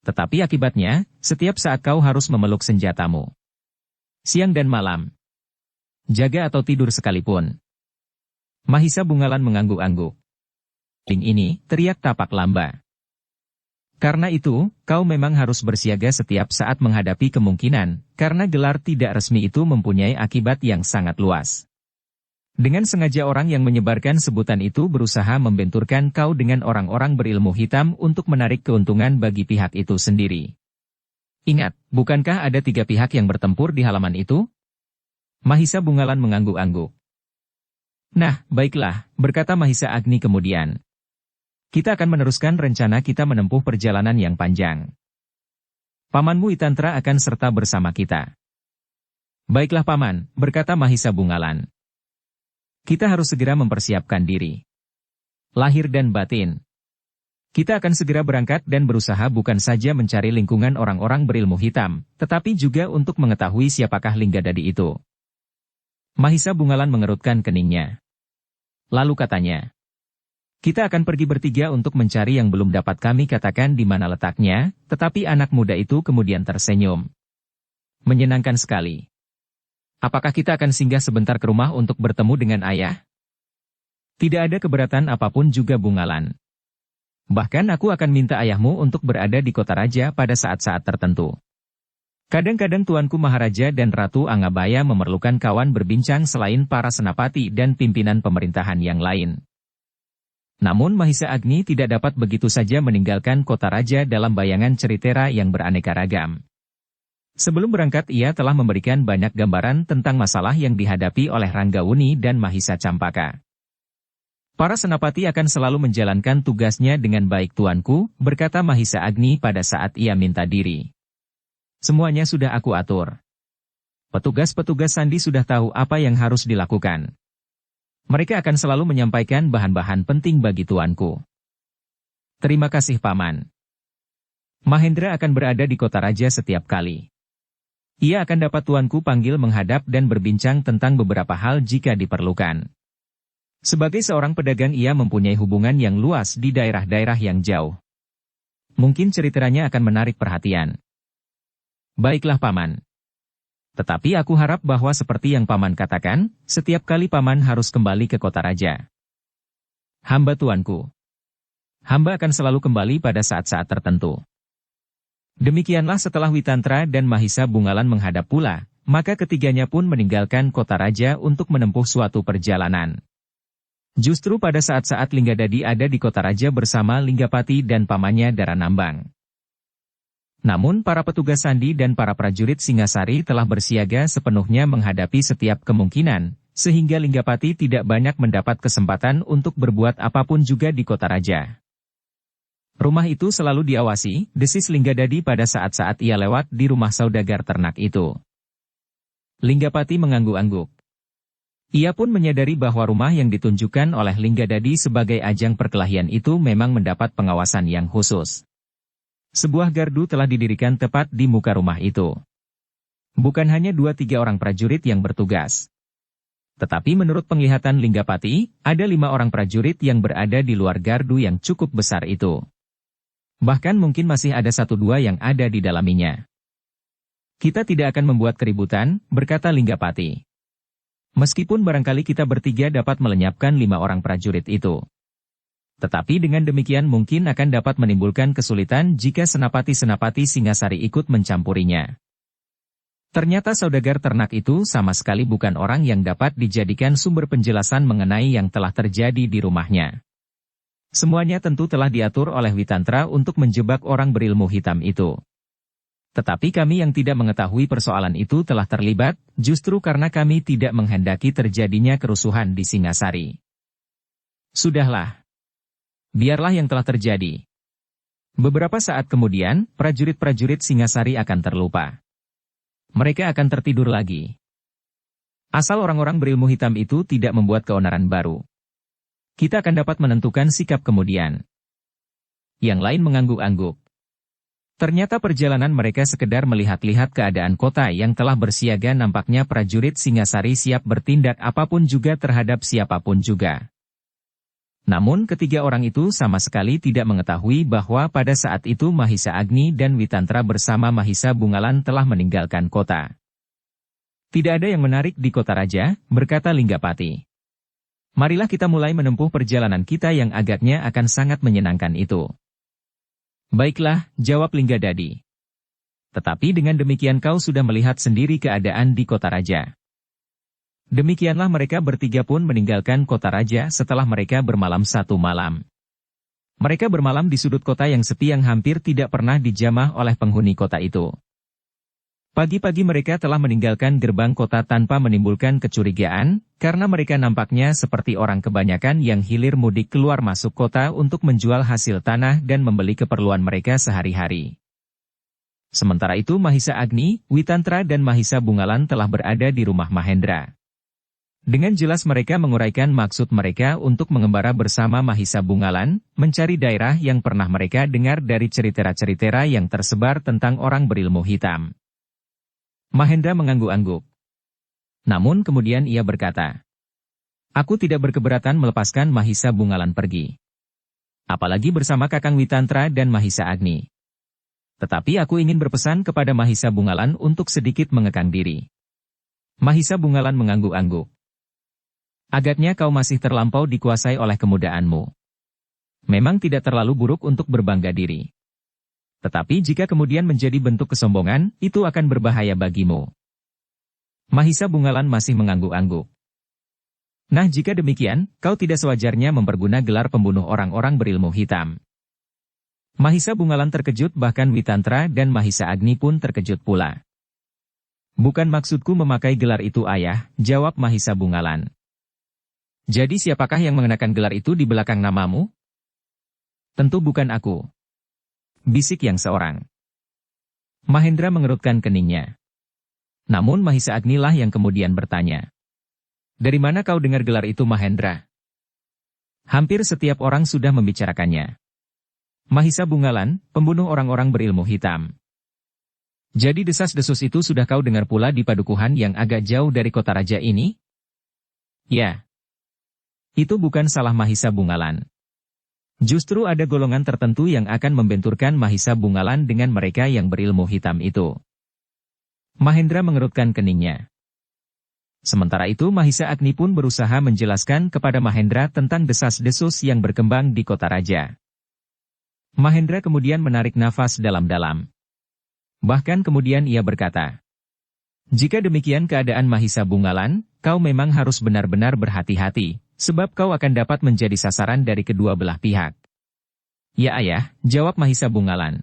[SPEAKER 1] Tetapi akibatnya, setiap saat kau harus memeluk senjatamu. Siang dan malam. Jaga atau tidur sekalipun. Mahisa Bungalan mengangguk-angguk. Ini, teriak Tapak Lamba. Karena itu, kau memang harus bersiaga setiap saat menghadapi kemungkinan, karena gelar tidak resmi itu mempunyai akibat yang sangat luas. Dengan sengaja orang yang menyebarkan sebutan itu berusaha membenturkan kau dengan orang-orang berilmu hitam untuk menarik keuntungan bagi pihak itu sendiri. Ingat, bukankah ada 3 pihak yang bertempur di halaman itu? Mahisa Bungalan mengangguk-angguk. Nah, baiklah, berkata Mahisa Agni kemudian. Kita akan meneruskan rencana kita menempuh perjalanan yang panjang. Pamanmu Witantra akan serta bersama kita. Baiklah Paman, berkata Mahisa Bungalan. Kita harus segera mempersiapkan diri. Lahir dan batin. Kita akan segera berangkat dan berusaha bukan saja mencari lingkungan orang-orang berilmu hitam, tetapi juga untuk mengetahui siapakah Linggadadi itu. Mahisa Bungalan mengerutkan keningnya. Lalu katanya, kita akan pergi bertiga untuk mencari yang belum dapat kami katakan di mana letaknya, tetapi anak muda itu kemudian tersenyum. Menyenangkan sekali. Apakah kita akan singgah sebentar ke rumah untuk bertemu dengan ayah? Tidak ada keberatan apapun juga Bungalan. Bahkan aku akan minta ayahmu untuk berada di kota raja pada saat-saat tertentu. Kadang-kadang Tuanku Maharaja dan Ratu Angabaya memerlukan kawan berbincang selain para senapati dan pimpinan pemerintahan yang lain. Namun Mahisa Agni tidak dapat begitu saja meninggalkan kota raja dalam bayangan Ceritera yang beraneka ragam. Sebelum berangkat ia telah memberikan banyak gambaran tentang masalah yang dihadapi oleh Ranggawuni dan Mahisa Campaka. Para senapati akan selalu menjalankan tugasnya dengan baik tuanku, berkata Mahisa Agni pada saat ia minta diri. Semuanya sudah aku atur. Petugas-petugas sandi sudah tahu apa yang harus dilakukan. Mereka akan selalu menyampaikan bahan-bahan penting bagi tuanku. Terima kasih Paman. Mahendra akan berada di kota raja setiap kali. Ia akan dapat tuanku panggil menghadap dan berbincang tentang beberapa hal jika diperlukan. Sebagai seorang pedagang ia mempunyai hubungan yang luas di daerah-daerah yang jauh. Mungkin ceritanya akan menarik perhatian. Baiklah Paman. Tetapi aku harap bahwa seperti yang Paman katakan, setiap kali Paman harus kembali ke kota raja. Hamba tuanku. Hamba akan selalu kembali pada saat-saat tertentu. Demikianlah setelah Witantra dan Mahisa Bungalan menghadap pula, maka ketiganya pun meninggalkan kota raja untuk menempuh suatu perjalanan. Justru pada saat-saat Linggadadi ada di kota raja bersama Linggapati dan pamannya Daranambang. Namun para petugas sandi dan para prajurit Singasari telah bersiaga sepenuhnya menghadapi setiap kemungkinan, sehingga Linggapati tidak banyak mendapat kesempatan untuk berbuat apapun juga di kota raja. Rumah itu selalu diawasi, desis Linggadadi pada saat-saat ia lewat di rumah saudagar ternak itu. Linggapati mengangguk-angguk. Ia pun menyadari bahwa rumah yang ditunjukkan oleh Linggadadi sebagai ajang perkelahian itu memang mendapat pengawasan yang khusus. Sebuah gardu telah didirikan tepat di muka rumah itu. Bukan hanya 2-3 orang prajurit yang bertugas. Tetapi menurut penglihatan Linggapati, ada 5 orang prajurit yang berada di luar gardu yang cukup besar itu. Bahkan mungkin masih ada 1-2 yang ada di dalamnya. Kita tidak akan membuat keributan, berkata Linggapati. Meskipun barangkali kita bertiga dapat melenyapkan 5 orang prajurit itu. Tetapi dengan demikian mungkin akan dapat menimbulkan kesulitan jika senapati-senapati Singasari ikut mencampurinya. Ternyata saudagar ternak itu sama sekali bukan orang yang dapat dijadikan sumber penjelasan mengenai yang telah terjadi di rumahnya. Semuanya tentu telah diatur oleh Witantra untuk menjebak orang berilmu hitam itu. Tetapi kami yang tidak mengetahui persoalan itu telah terlibat, justru karena kami tidak menghendaki terjadinya kerusuhan di Singasari. Sudahlah. Biarlah yang telah terjadi. Beberapa saat kemudian, prajurit-prajurit Singasari akan terlupa. Mereka akan tertidur lagi. Asal orang-orang berilmu hitam itu tidak membuat keonaran baru. Kita akan dapat menentukan sikap kemudian. Yang lain mengangguk-angguk. Ternyata perjalanan mereka sekedar melihat-lihat keadaan kota yang telah bersiaga nampaknya prajurit Singasari siap bertindak apapun juga terhadap siapapun juga. Namun ketiga orang itu sama sekali tidak mengetahui bahwa pada saat itu Mahisa Agni dan Witantra bersama Mahisa Bungalan telah meninggalkan kota. Tidak ada yang menarik di kota raja, berkata Linggapati. Marilah kita mulai menempuh perjalanan kita yang agaknya akan sangat menyenangkan itu. Baiklah, jawab Linggadadi. Tetapi dengan demikian kau sudah melihat sendiri keadaan di kota raja. Demikianlah mereka bertiga pun meninggalkan kota raja setelah mereka bermalam 1 malam. Mereka bermalam di sudut kota yang sepi yang hampir tidak pernah dijamah oleh penghuni kota itu. Pagi-pagi mereka telah meninggalkan gerbang kota tanpa menimbulkan kecurigaan, karena mereka nampaknya seperti orang kebanyakan yang hilir mudik keluar masuk kota untuk menjual hasil tanah dan membeli keperluan mereka sehari-hari. Sementara itu Mahisa Agni, Witantra dan Mahisa Bungalan telah berada di rumah Mahendra. Dengan jelas mereka menguraikan maksud mereka untuk mengembara bersama Mahisa Bungalan, mencari daerah yang pernah mereka dengar dari cerita-cerita yang tersebar tentang orang berilmu hitam. Mahendra mengangguk-angguk. Namun kemudian ia berkata, "Aku tidak berkeberatan melepaskan Mahisa Bungalan pergi. Apalagi bersama Kakang Witantra dan Mahisa Agni. Tetapi aku ingin berpesan kepada Mahisa Bungalan untuk sedikit mengekang diri." Mahisa Bungalan mengangguk-angguk. "Agaknya kau masih terlampau dikuasai oleh kemudaanmu. Memang tidak terlalu buruk untuk berbangga diri. Tetapi jika kemudian menjadi bentuk kesombongan, itu akan berbahaya bagimu." Mahisa Bungalan masih mengangguk-angguk. "Nah, jika demikian, kau tidak sewajarnya memperguna gelar pembunuh orang-orang berilmu hitam." Mahisa Bungalan terkejut, bahkan Witantra dan Mahisa Agni pun terkejut pula. "Bukan maksudku memakai gelar itu, Ayah," jawab Mahisa Bungalan. "Jadi siapakah yang mengenakan gelar itu di belakang namamu?" "Tentu bukan aku," bisik yang seorang. Mahendra mengerutkan keningnya. Namun Mahisa Agni lah yang kemudian bertanya, "Dari mana kau dengar gelar itu, Mahendra?" "Hampir setiap orang sudah membicarakannya. Mahisa Bungalan, pembunuh orang-orang berilmu hitam." "Jadi desas-desus itu sudah kau dengar pula di padukuhan yang agak jauh dari kota raja ini?" "Ya." "Itu bukan salah Mahisa Bungalan. Justru ada golongan tertentu yang akan membenturkan Mahisa Bungalan dengan mereka yang berilmu hitam itu." Mahendra mengerutkan keningnya. Sementara itu Mahisa Agni pun berusaha menjelaskan kepada Mahendra tentang desas-desus yang berkembang di kota raja. Mahendra kemudian menarik nafas dalam-dalam. Bahkan kemudian ia berkata, "Jika demikian keadaan Mahisa Bungalan, kau memang harus benar-benar berhati-hati, sebab kau akan dapat menjadi sasaran dari kedua belah pihak." "Ya Ayah," jawab Mahisa Bungalan.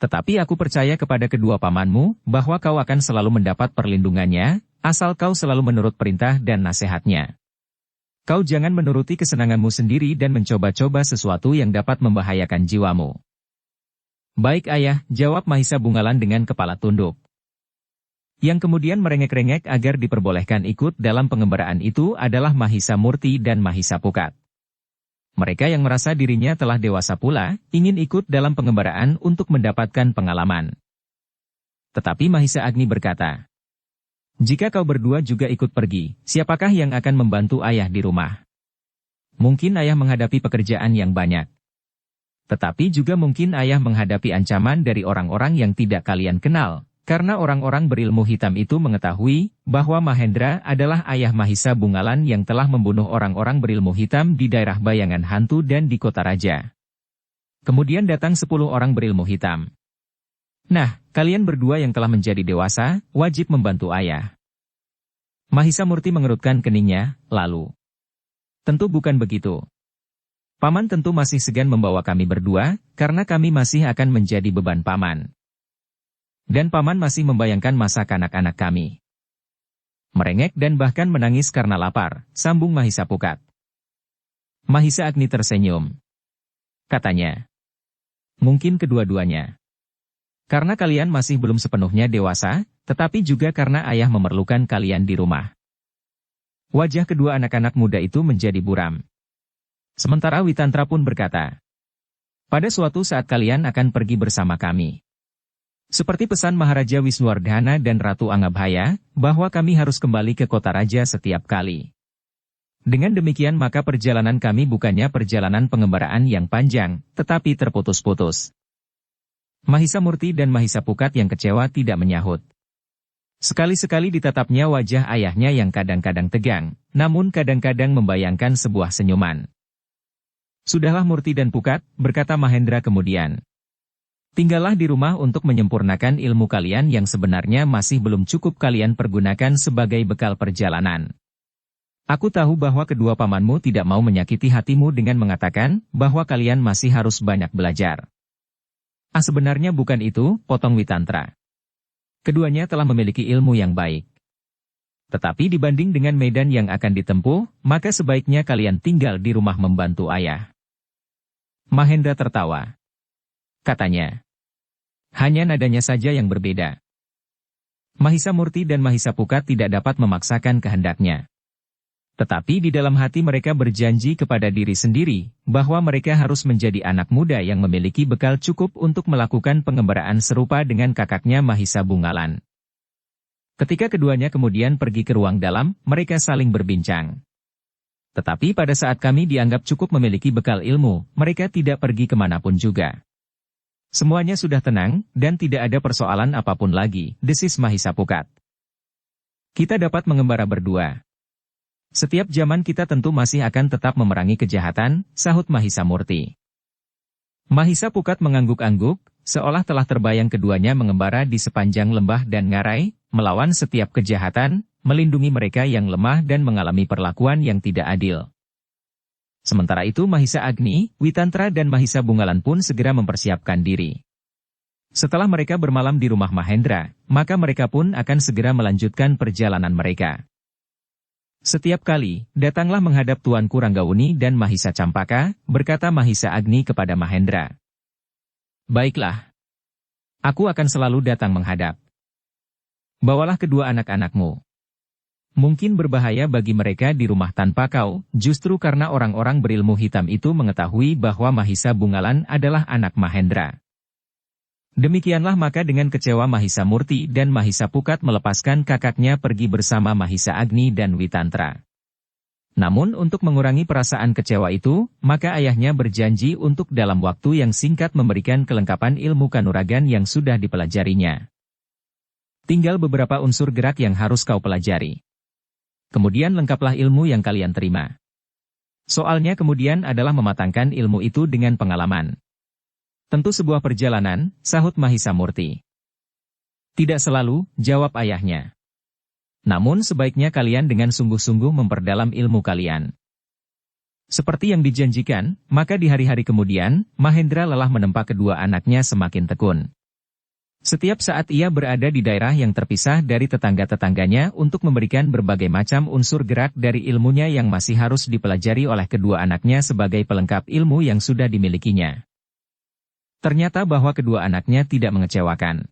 [SPEAKER 1] "Tetapi aku percaya kepada kedua pamanmu, bahwa kau akan selalu mendapat perlindungannya, asal kau selalu menurut perintah dan nasihatnya. Kau jangan menuruti kesenanganmu sendiri dan mencoba-coba sesuatu yang dapat membahayakan jiwamu." "Baik Ayah," jawab Mahisa Bungalan dengan kepala tunduk. Yang kemudian merengek-rengek agar diperbolehkan ikut dalam pengembaraan itu adalah Mahisa Murti dan Mahisa Pukat. Mereka yang merasa dirinya telah dewasa pula, ingin ikut dalam pengembaraan untuk mendapatkan pengalaman. Tetapi Mahisa Agni berkata, "Jika kau berdua juga ikut pergi, siapakah yang akan membantu Ayah di rumah? Mungkin Ayah menghadapi pekerjaan yang banyak. Tetapi juga mungkin Ayah menghadapi ancaman dari orang-orang yang tidak kalian kenal. Karena orang-orang berilmu hitam itu mengetahui bahwa Mahendra adalah ayah Mahisa Bungalan yang telah membunuh orang-orang berilmu hitam di daerah bayangan hantu dan di kota raja. Kemudian datang 10 orang berilmu hitam. Nah, kalian berdua yang telah menjadi dewasa, wajib membantu Ayah." Mahisa Murti mengerutkan keningnya, lalu, "Tentu bukan begitu. Paman tentu masih segan membawa kami berdua, karena kami masih akan menjadi beban Paman. Dan Paman masih membayangkan masa kanak-kanak kami." Merengek dan bahkan menangis karena lapar, sambung Mahisa Pukat. Mahisa Agni tersenyum. Katanya, "Mungkin kedua-duanya. Karena kalian masih belum sepenuhnya dewasa, tetapi juga karena Ayah memerlukan kalian di rumah." Wajah kedua anak-anak muda itu menjadi buram. Sementara Witantra pun berkata, "Pada suatu saat kalian akan pergi bersama kami. Seperti pesan Maharaja Wisnuwardhana dan Ratu Angabhaya, bahwa kami harus kembali ke kota raja setiap kali. Dengan demikian maka perjalanan kami bukannya perjalanan pengembaraan yang panjang, tetapi terputus-putus." Mahisa Murti dan Mahisa Pukat yang kecewa tidak menyahut. Sekali-sekali ditatapnya wajah ayahnya yang kadang-kadang tegang, namun kadang-kadang membayangkan sebuah senyuman. "Sudahlah Murti dan Pukat," berkata Mahendra kemudian. "Tinggallah di rumah untuk menyempurnakan ilmu kalian yang sebenarnya masih belum cukup kalian pergunakan sebagai bekal perjalanan. Aku tahu bahwa kedua pamanmu tidak mau menyakiti hatimu dengan mengatakan bahwa kalian masih harus banyak belajar." Sebenarnya bukan itu," potong Witantra. "Keduanya telah memiliki ilmu yang baik. Tetapi dibanding dengan medan yang akan ditempuh, maka sebaiknya kalian tinggal di rumah membantu Ayah." Mahendra tertawa. Katanya, "Hanya nadanya saja yang berbeda." Mahisa Murti dan Mahisa Pukat tidak dapat memaksakan kehendaknya. Tetapi di dalam hati mereka berjanji kepada diri sendiri, bahwa mereka harus menjadi anak muda yang memiliki bekal cukup untuk melakukan pengembaraan serupa dengan kakaknya Mahisa Bungalan. Ketika keduanya kemudian pergi ke ruang dalam, mereka saling berbincang. Tetapi pada saat kami dianggap cukup memiliki bekal ilmu, mereka tidak pergi kemanapun juga. Semuanya sudah tenang, dan tidak ada persoalan apapun lagi, desis Mahisa Pukat. Kita dapat mengembara berdua. Setiap zaman kita tentu masih akan tetap memerangi kejahatan, sahut Mahisa Murti. Mahisa Pukat mengangguk-angguk, seolah telah terbayang keduanya mengembara di sepanjang lembah dan ngarai, melawan setiap kejahatan, melindungi mereka yang lemah dan mengalami perlakuan yang tidak adil. Sementara itu Mahisa Agni, Witantra dan Mahisa Bungalan pun segera mempersiapkan diri. Setelah mereka bermalam di rumah Mahendra, maka mereka pun akan segera melanjutkan perjalanan mereka. Setiap kali, datanglah menghadap Tuanku Ranggauni dan Mahisa Campaka, berkata Mahisa Agni kepada Mahendra. Baiklah. Aku akan selalu datang menghadap. Bawalah kedua anak-anakmu. Mungkin berbahaya bagi mereka di rumah tanpa kau, justru karena orang-orang berilmu hitam itu mengetahui bahwa Mahisa Bungalan adalah anak Mahendra. Demikianlah maka dengan kecewa Mahisa Murti dan Mahisa Pukat melepaskan kakaknya pergi bersama Mahisa Agni dan Witantra. Namun untuk mengurangi perasaan kecewa itu, maka ayahnya berjanji untuk dalam waktu yang singkat memberikan kelengkapan ilmu kanuragan yang sudah dipelajarinya. Tinggal beberapa unsur gerak yang harus kau pelajari. Kemudian lengkaplah ilmu yang kalian terima. Soalnya kemudian adalah mematangkan ilmu itu dengan pengalaman. Tentu sebuah perjalanan, sahut Mahisa Murti. Tidak selalu, jawab ayahnya. Namun sebaiknya kalian dengan sungguh-sungguh memperdalam ilmu kalian. Seperti yang dijanjikan, maka di hari-hari kemudian, Mahendra lelah menempa kedua anaknya semakin tekun. Setiap saat ia berada di daerah yang terpisah dari tetangga-tetangganya untuk memberikan berbagai macam unsur gerak dari ilmunya yang masih harus dipelajari oleh kedua anaknya sebagai pelengkap ilmu yang sudah dimilikinya. Ternyata bahwa kedua anaknya tidak mengecewakan.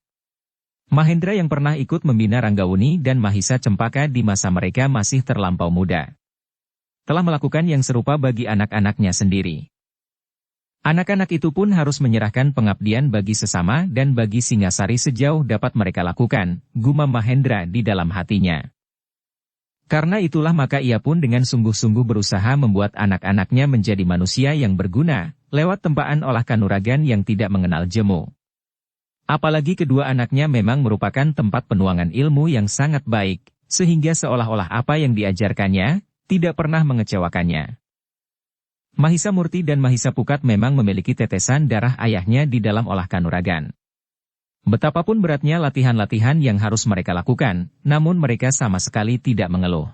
[SPEAKER 1] Mahendra yang pernah ikut membina Ranggauni dan Mahisa Cempaka di masa mereka masih terlampau muda, telah melakukan yang serupa bagi anak-anaknya sendiri. Anak-anak itu pun harus menyerahkan pengabdian bagi sesama dan bagi Singasari sejauh dapat mereka lakukan, gumam Mahendra di dalam hatinya. Karena itulah maka ia pun dengan sungguh-sungguh berusaha membuat anak-anaknya menjadi manusia yang berguna, lewat tempaan olah kanuragan yang tidak mengenal jemu. Apalagi kedua anaknya memang merupakan tempat penuangan ilmu yang sangat baik, sehingga seolah-olah apa yang diajarkannya, tidak pernah mengecewakannya. Mahisa Murti dan Mahisa Pukat memang memiliki tetesan darah ayahnya di dalam olah kanuragan. Betapapun beratnya latihan-latihan yang harus mereka lakukan, namun mereka sama sekali tidak mengeluh.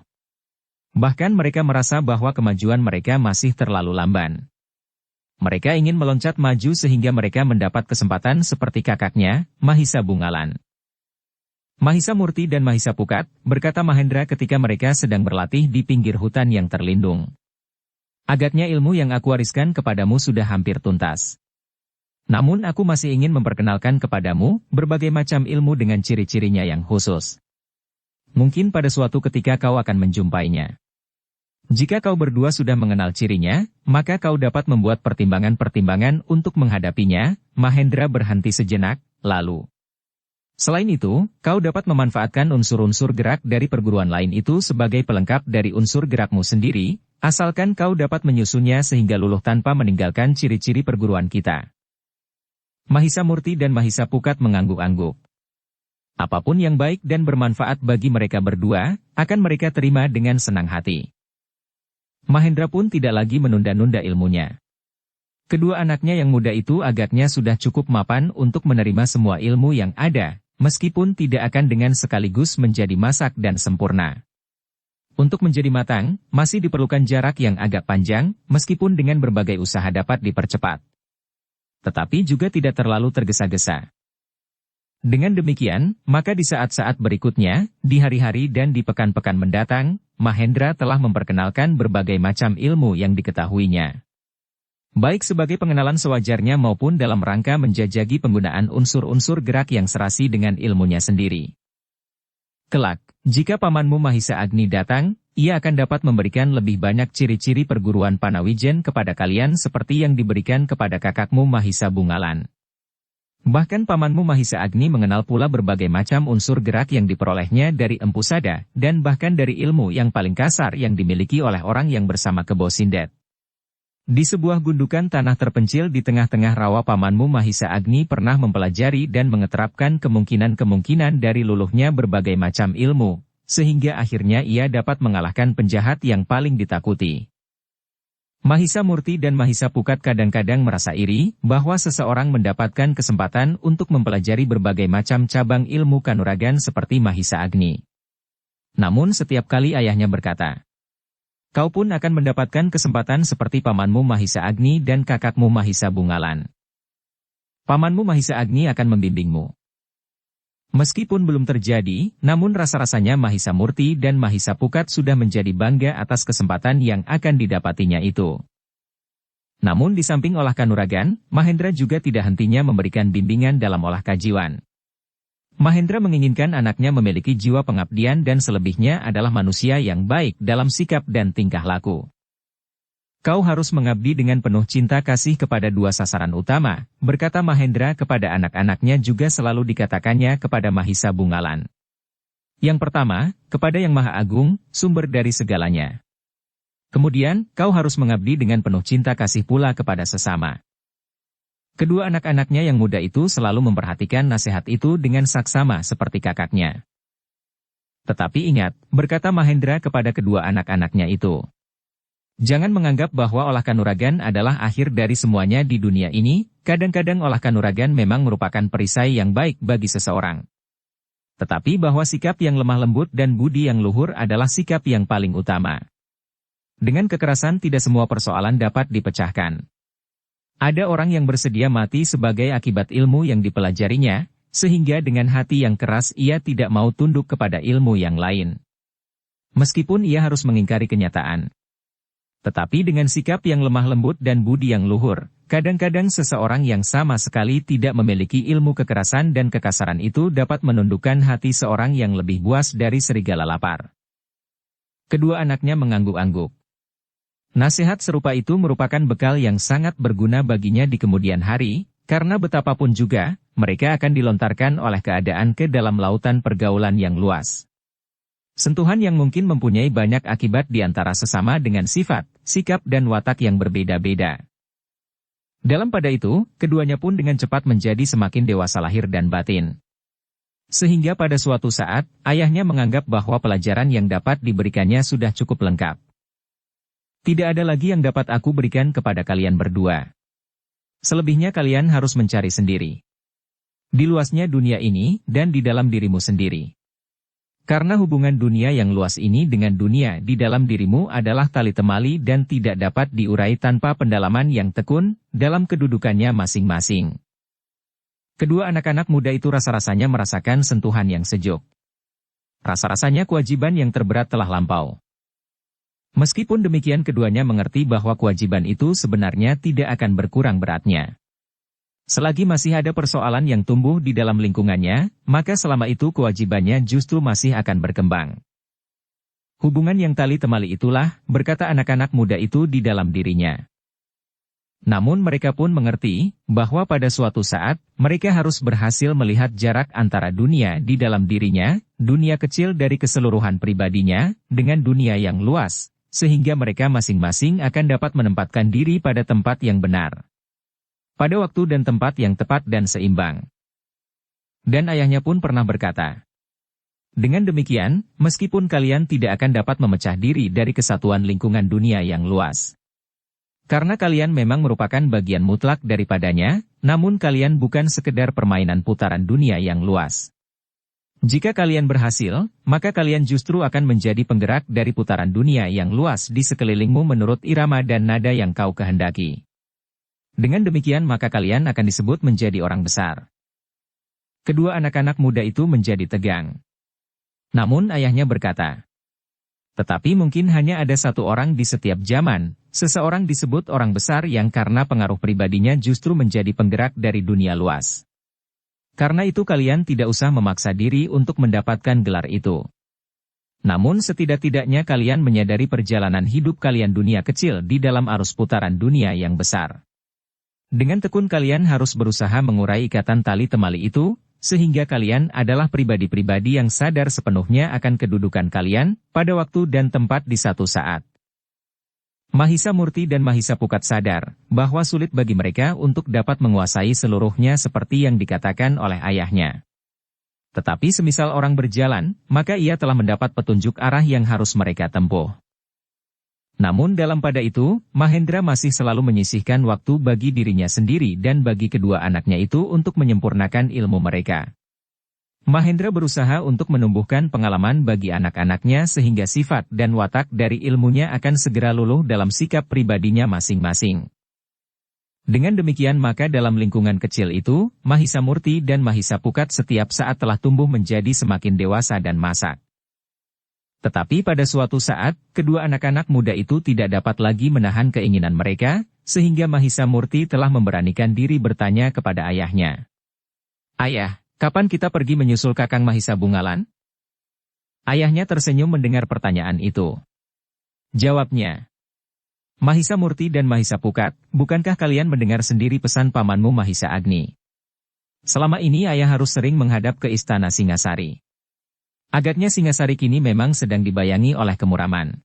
[SPEAKER 1] Bahkan mereka merasa bahwa kemajuan mereka masih terlalu lamban. Mereka ingin meloncat maju sehingga mereka mendapat kesempatan seperti kakaknya, Mahisa Bungalan. Mahisa Murti dan Mahisa Pukat, berkata Mahendra ketika mereka sedang berlatih di pinggir hutan yang terlindung. Agaknya ilmu yang aku wariskan kepadamu sudah hampir tuntas. Namun aku masih ingin memperkenalkan kepadamu berbagai macam ilmu dengan ciri-cirinya yang khusus. Mungkin pada suatu ketika kau akan menjumpainya. Jika kau berdua sudah mengenal cirinya, maka kau dapat membuat pertimbangan-pertimbangan untuk menghadapinya. Mahendra berhenti sejenak, lalu. Selain itu, kau dapat memanfaatkan unsur-unsur gerak dari perguruan lain itu sebagai pelengkap dari unsur gerakmu sendiri, asalkan kau dapat menyusunnya sehingga luluh tanpa meninggalkan ciri-ciri perguruan kita. Mahisa Murti dan Mahisa Pukat mengangguk-angguk. Apapun yang baik dan bermanfaat bagi mereka berdua, akan mereka terima dengan senang hati. Mahendra pun tidak lagi menunda-nunda ilmunya. Kedua anaknya yang muda itu agaknya sudah cukup mapan untuk menerima semua ilmu yang ada, meskipun tidak akan dengan sekaligus menjadi masak dan sempurna. Untuk menjadi matang, masih diperlukan jarak yang agak panjang, meskipun dengan berbagai usaha dapat dipercepat. Tetapi juga tidak terlalu tergesa-gesa. Dengan demikian, maka di saat-saat berikutnya, di hari-hari dan di pekan-pekan mendatang, Mahendra telah memperkenalkan berbagai macam ilmu yang diketahuinya. Baik sebagai pengenalan sewajarnya maupun dalam rangka menjajaki penggunaan unsur-unsur gerak yang serasi dengan ilmunya sendiri. Kelak, jika pamanmu Mahisa Agni datang, ia akan dapat memberikan lebih banyak ciri-ciri perguruan Panawijen kepada kalian seperti yang diberikan kepada kakakmu Mahisa Bungalan. Bahkan pamanmu Mahisa Agni mengenal pula berbagai macam unsur gerak yang diperolehnya dari Empu Sada, dan bahkan dari ilmu yang paling kasar yang dimiliki oleh orang yang bersama Kebo Sindet. Di sebuah gundukan tanah terpencil di tengah-tengah rawa pamanmu Mahisa Agni pernah mempelajari dan mengeterapkan kemungkinan-kemungkinan dari luluhnya berbagai macam ilmu, sehingga akhirnya ia dapat mengalahkan penjahat yang paling ditakuti. Mahisa Murti dan Mahisa Pukat kadang-kadang merasa iri bahwa seseorang mendapatkan kesempatan untuk mempelajari berbagai macam cabang ilmu kanuragan seperti Mahisa Agni. Namun setiap kali ayahnya berkata, "Kau pun akan mendapatkan kesempatan seperti pamanmu Mahisa Agni dan kakakmu Mahisa Bungalan. Pamanmu Mahisa Agni akan membimbingmu." Meskipun belum terjadi, namun rasa-rasanya Mahisa Murti dan Mahisa Pukat sudah menjadi bangga atas kesempatan yang akan didapatinya itu. Namun di samping olah kanuragan, Mahendra juga tidak hentinya memberikan bimbingan dalam olah kajiwan. Mahendra menginginkan anaknya memiliki jiwa pengabdian dan selebihnya adalah manusia yang baik dalam sikap dan tingkah laku. "Kau harus mengabdi dengan penuh cinta kasih kepada dua sasaran utama," berkata Mahendra kepada anak-anaknya juga selalu dikatakannya kepada Mahisa Bungalan. "Yang pertama, kepada Yang Maha Agung, sumber dari segalanya. Kemudian, kau harus mengabdi dengan penuh cinta kasih pula kepada sesama." Kedua anak-anaknya yang muda itu selalu memperhatikan nasihat itu dengan saksama seperti kakaknya. "Tetapi ingat," berkata Mahendra kepada kedua anak-anaknya itu, "jangan menganggap bahwa olah kanuragan adalah akhir dari semuanya di dunia ini. Kadang-kadang olah kanuragan memang merupakan perisai yang baik bagi seseorang. Tetapi bahwa sikap yang lemah lembut dan budi yang luhur adalah sikap yang paling utama. Dengan kekerasan tidak semua persoalan dapat dipecahkan. Ada orang yang bersedia mati sebagai akibat ilmu yang dipelajarinya, sehingga dengan hati yang keras ia tidak mau tunduk kepada ilmu yang lain. Meskipun ia harus mengingkari kenyataan. Tetapi dengan sikap yang lemah lembut dan budi yang luhur, kadang-kadang seseorang yang sama sekali tidak memiliki ilmu kekerasan dan kekasaran itu dapat menundukkan hati seorang yang lebih buas dari serigala lapar." Kedua anaknya mengangguk-angguk. Nasihat serupa itu merupakan bekal yang sangat berguna baginya di kemudian hari, karena betapapun juga, mereka akan dilontarkan oleh keadaan ke dalam lautan pergaulan yang luas. Sentuhan yang mungkin mempunyai banyak akibat di antara sesama dengan sifat, sikap dan watak yang berbeda-beda. Dalam pada itu, keduanya pun dengan cepat menjadi semakin dewasa lahir dan batin. Sehingga pada suatu saat, ayahnya menganggap bahwa pelajaran yang dapat diberikannya sudah cukup lengkap. "Tidak ada lagi yang dapat aku berikan kepada kalian berdua. Selebihnya kalian harus mencari sendiri. Di luasnya dunia ini, dan di dalam dirimu sendiri. Karena hubungan dunia yang luas ini dengan dunia di dalam dirimu adalah tali temali dan tidak dapat diurai tanpa pendalaman yang tekun, dalam kedudukannya masing-masing." Kedua anak-anak muda itu rasa-rasanya merasakan sentuhan yang sejuk. Rasa-rasanya kewajiban yang terberat telah lampau. Meskipun demikian keduanya mengerti bahwa kewajiban itu sebenarnya tidak akan berkurang beratnya. Selagi masih ada persoalan yang tumbuh di dalam lingkungannya, maka selama itu kewajibannya justru masih akan berkembang. "Hubungan yang tali temali itulah," berkata anak-anak muda itu di dalam dirinya. Namun mereka pun mengerti bahwa pada suatu saat, mereka harus berhasil melihat jarak antara dunia di dalam dirinya, dunia kecil dari keseluruhan pribadinya, dengan dunia yang luas, sehingga mereka masing-masing akan dapat menempatkan diri pada tempat yang benar. Pada waktu dan tempat yang tepat dan seimbang. Dan ayahnya pun pernah berkata, "Dengan demikian, meskipun kalian tidak akan dapat memecah diri dari kesatuan lingkungan dunia yang luas. Karena kalian memang merupakan bagian mutlak daripadanya, namun kalian bukan sekedar permainan putaran dunia yang luas. Jika kalian berhasil, maka kalian justru akan menjadi penggerak dari putaran dunia yang luas di sekelilingmu menurut irama dan nada yang kau kehendaki. Dengan demikian maka kalian akan disebut menjadi orang besar." Kedua anak-anak muda itu menjadi tegang. Namun ayahnya berkata, "Tetapi mungkin hanya ada satu orang di setiap zaman, seseorang disebut orang besar yang karena pengaruh pribadinya justru menjadi penggerak dari dunia luas. Karena itu kalian tidak usah memaksa diri untuk mendapatkan gelar itu. Namun setidak-tidaknya kalian menyadari perjalanan hidup kalian dunia kecil di dalam arus putaran dunia yang besar. Dengan tekun kalian harus berusaha mengurai ikatan tali temali itu, sehingga kalian adalah pribadi-pribadi yang sadar sepenuhnya akan kedudukan kalian, pada waktu dan tempat di satu saat. Mahisa Murti dan Mahisa Pukat sadar, bahwa sulit bagi mereka untuk dapat menguasai seluruhnya seperti yang dikatakan oleh ayahnya. Tetapi semisal orang berjalan, maka ia telah mendapat petunjuk arah yang harus mereka tempuh. Namun dalam pada itu, Mahendra masih selalu menyisihkan waktu bagi dirinya sendiri dan bagi kedua anaknya itu untuk menyempurnakan ilmu mereka. Mahendra berusaha untuk menumbuhkan pengalaman bagi anak-anaknya sehingga sifat dan watak dari ilmunya akan segera luluh dalam sikap pribadinya masing-masing. Dengan demikian maka dalam lingkungan kecil itu, Mahisa Murti dan Mahisa Pukat setiap saat telah tumbuh menjadi semakin dewasa dan masak. Tetapi pada suatu saat, kedua anak-anak muda itu tidak dapat lagi menahan keinginan mereka, sehingga Mahisa Murti telah memberanikan diri bertanya kepada ayahnya. "Ayah, kapan kita pergi menyusul Kakang Mahisa Bungalan?" Ayahnya tersenyum mendengar pertanyaan itu. Jawabnya, "Mahisa Murti dan Mahisa Pukat, bukankah kalian mendengar sendiri pesan pamanmu Mahisa Agni? Selama ini ayah harus sering menghadap ke istana Singasari. Agaknya Singasari kini memang sedang dibayangi oleh kemuraman.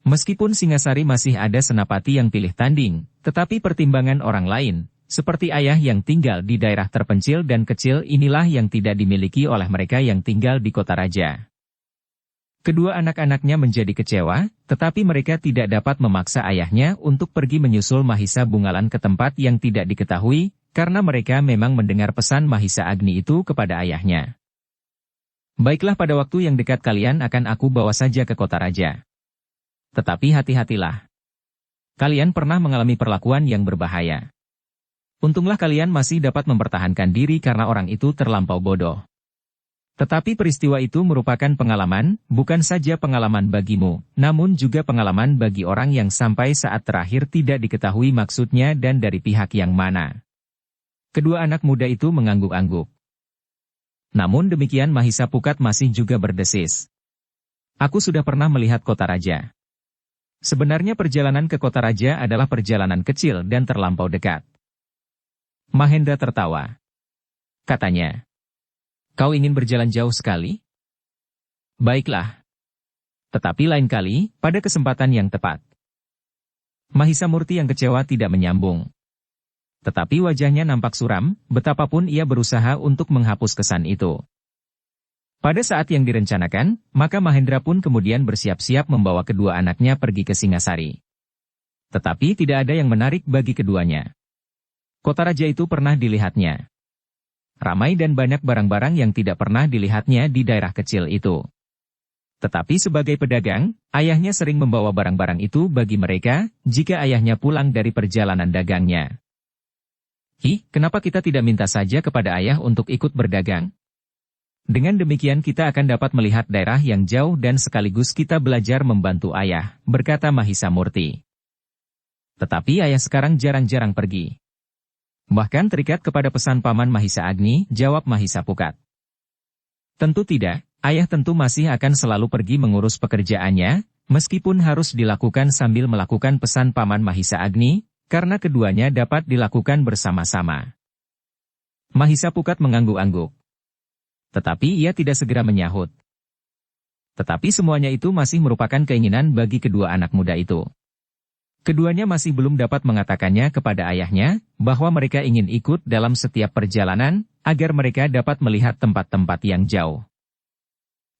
[SPEAKER 1] Meskipun Singasari masih ada senapati yang pilih tanding, tetapi pertimbangan orang lain, seperti ayah yang tinggal di daerah terpencil dan kecil inilah yang tidak dimiliki oleh mereka yang tinggal di kota raja." Kedua anak-anaknya menjadi kecewa, tetapi mereka tidak dapat memaksa ayahnya untuk pergi menyusul Mahisa Bungalan ke tempat yang tidak diketahui, karena mereka memang mendengar pesan Mahisa Agni itu kepada ayahnya. "Baiklah, pada waktu yang dekat kalian akan aku bawa saja ke kota raja. Tetapi hati-hatilah. Kalian pernah mengalami perlakuan yang berbahaya. Untunglah kalian masih dapat mempertahankan diri karena orang itu terlampau bodoh. Tetapi peristiwa itu merupakan pengalaman, bukan saja pengalaman bagimu, namun juga pengalaman bagi orang yang sampai saat terakhir tidak diketahui maksudnya dan dari pihak yang mana." Kedua anak muda itu mengangguk-angguk. Namun demikian Mahisa Pukat masih juga berdesis. "Aku sudah pernah melihat kota raja. Sebenarnya perjalanan ke kota raja adalah perjalanan kecil dan terlampau dekat." Mahendra tertawa. Katanya, "Kau ingin berjalan jauh sekali? Baiklah. Tetapi lain kali, pada kesempatan yang tepat." Mahisa Murti yang kecewa tidak menyambung. Tetapi wajahnya nampak suram, betapapun ia berusaha untuk menghapus kesan itu. Pada saat yang direncanakan, maka Mahendra pun kemudian bersiap-siap membawa kedua anaknya pergi ke Singasari. Tetapi tidak ada yang menarik bagi keduanya. Kota raja itu pernah dilihatnya. Ramai dan banyak barang-barang yang tidak pernah dilihatnya di daerah kecil itu. Tetapi sebagai pedagang, ayahnya sering membawa barang-barang itu bagi mereka, jika ayahnya pulang dari perjalanan dagangnya. Kenapa kita tidak minta saja kepada ayah untuk ikut berdagang? Dengan demikian kita akan dapat melihat daerah yang jauh dan sekaligus kita belajar membantu ayah," berkata Mahisa Murti. "Tetapi ayah sekarang jarang-jarang pergi. Bahkan terikat kepada pesan paman Mahisa Agni," jawab Mahisa Pukat. "Tentu tidak, ayah tentu masih akan selalu pergi mengurus pekerjaannya, meskipun harus dilakukan sambil melakukan pesan paman Mahisa Agni, karena keduanya dapat dilakukan bersama-sama." Mahisa Pukat mengangguk-angguk. Tetapi ia tidak segera menyahut. Tetapi semuanya itu masih merupakan keinginan bagi kedua anak muda itu. Keduanya masih belum dapat mengatakannya kepada ayahnya, bahwa mereka ingin ikut dalam setiap perjalanan, agar mereka dapat melihat tempat-tempat yang jauh.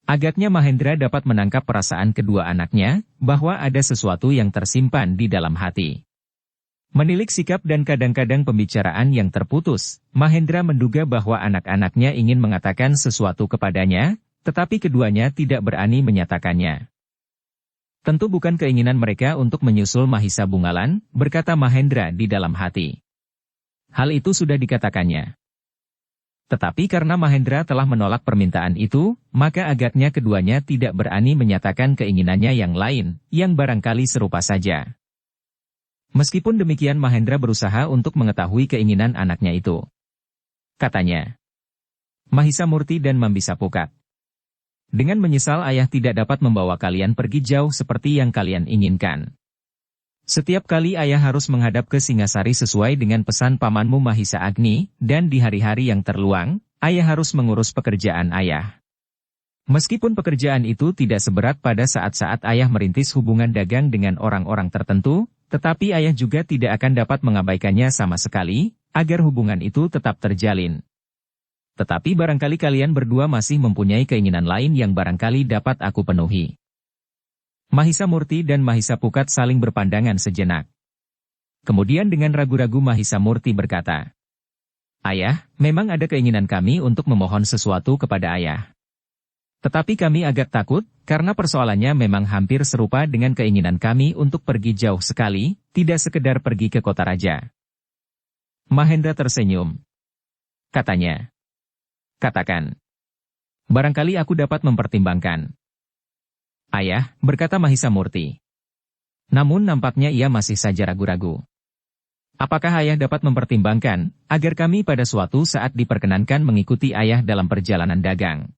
[SPEAKER 1] Agaknya Mahendra dapat menangkap perasaan kedua anaknya, bahwa ada sesuatu yang tersimpan di dalam hati. Menilik sikap dan kadang-kadang pembicaraan yang terputus, Mahendra menduga bahwa anak-anaknya ingin mengatakan sesuatu kepadanya, tetapi keduanya tidak berani menyatakannya. "Tentu bukan keinginan mereka untuk menyusul Mahisa Bungalan," berkata Mahendra di dalam hati. Hal itu sudah dikatakannya. Tetapi karena Mahendra telah menolak permintaan itu, maka agaknya keduanya tidak berani menyatakan keinginannya yang lain, yang barangkali serupa saja. Meskipun demikian Mahendra berusaha untuk mengetahui keinginan anaknya itu. Katanya, Mahisa Murti dan Mambisa Pukat. Dengan menyesal ayah tidak dapat membawa kalian pergi jauh seperti yang kalian inginkan. Setiap kali ayah harus menghadap ke Singasari sesuai dengan pesan pamanmu Mahisa Agni, dan di hari-hari yang terluang, ayah harus mengurus pekerjaan ayah. Meskipun pekerjaan itu tidak seberat pada saat-saat ayah merintis hubungan dagang dengan orang-orang tertentu, tetapi ayah juga tidak akan dapat mengabaikannya sama sekali, agar hubungan itu tetap terjalin. Tetapi barangkali kalian berdua masih mempunyai keinginan lain yang barangkali dapat aku penuhi. Mahisa Murti dan Mahisa Pukat saling berpandangan sejenak. Kemudian dengan ragu-ragu Mahisa Murti berkata, "Ayah, memang ada keinginan kami untuk memohon sesuatu kepada ayah. Tetapi kami agak takut, karena persoalannya memang hampir serupa dengan keinginan kami untuk pergi jauh sekali, tidak sekedar pergi ke kota raja." Mahendra tersenyum. Katanya, "Katakan. Barangkali aku dapat mempertimbangkan." "Ayah," berkata Mahisa Murti. Namun nampaknya ia masih saja ragu-ragu. "Apakah ayah dapat mempertimbangkan, agar kami pada suatu saat diperkenankan mengikuti ayah dalam perjalanan dagang?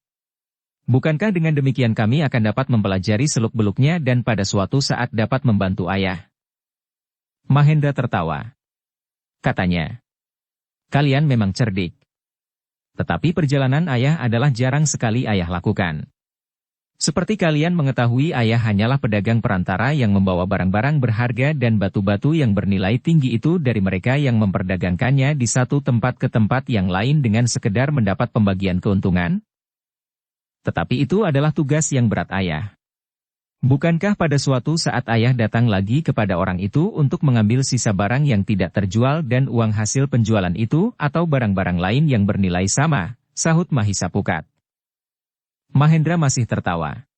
[SPEAKER 1] Bukankah dengan demikian kami akan dapat mempelajari seluk-beluknya dan pada suatu saat dapat membantu ayah?" Mahendra tertawa. Katanya, "Kalian memang cerdik. Tetapi perjalanan ayah adalah jarang sekali ayah lakukan. Seperti kalian mengetahui, ayah hanyalah pedagang perantara yang membawa barang-barang berharga dan batu-batu yang bernilai tinggi itu dari mereka yang memperdagangkannya di satu tempat ke tempat yang lain dengan sekedar mendapat pembagian keuntungan. Tetapi itu adalah tugas yang berat ayah. Bukankah pada suatu saat ayah datang lagi kepada orang itu untuk mengambil sisa barang yang tidak terjual dan uang hasil penjualan itu atau barang-barang lain yang bernilai sama?" sahut Mahisa Pukat. Mahendra masih tertawa.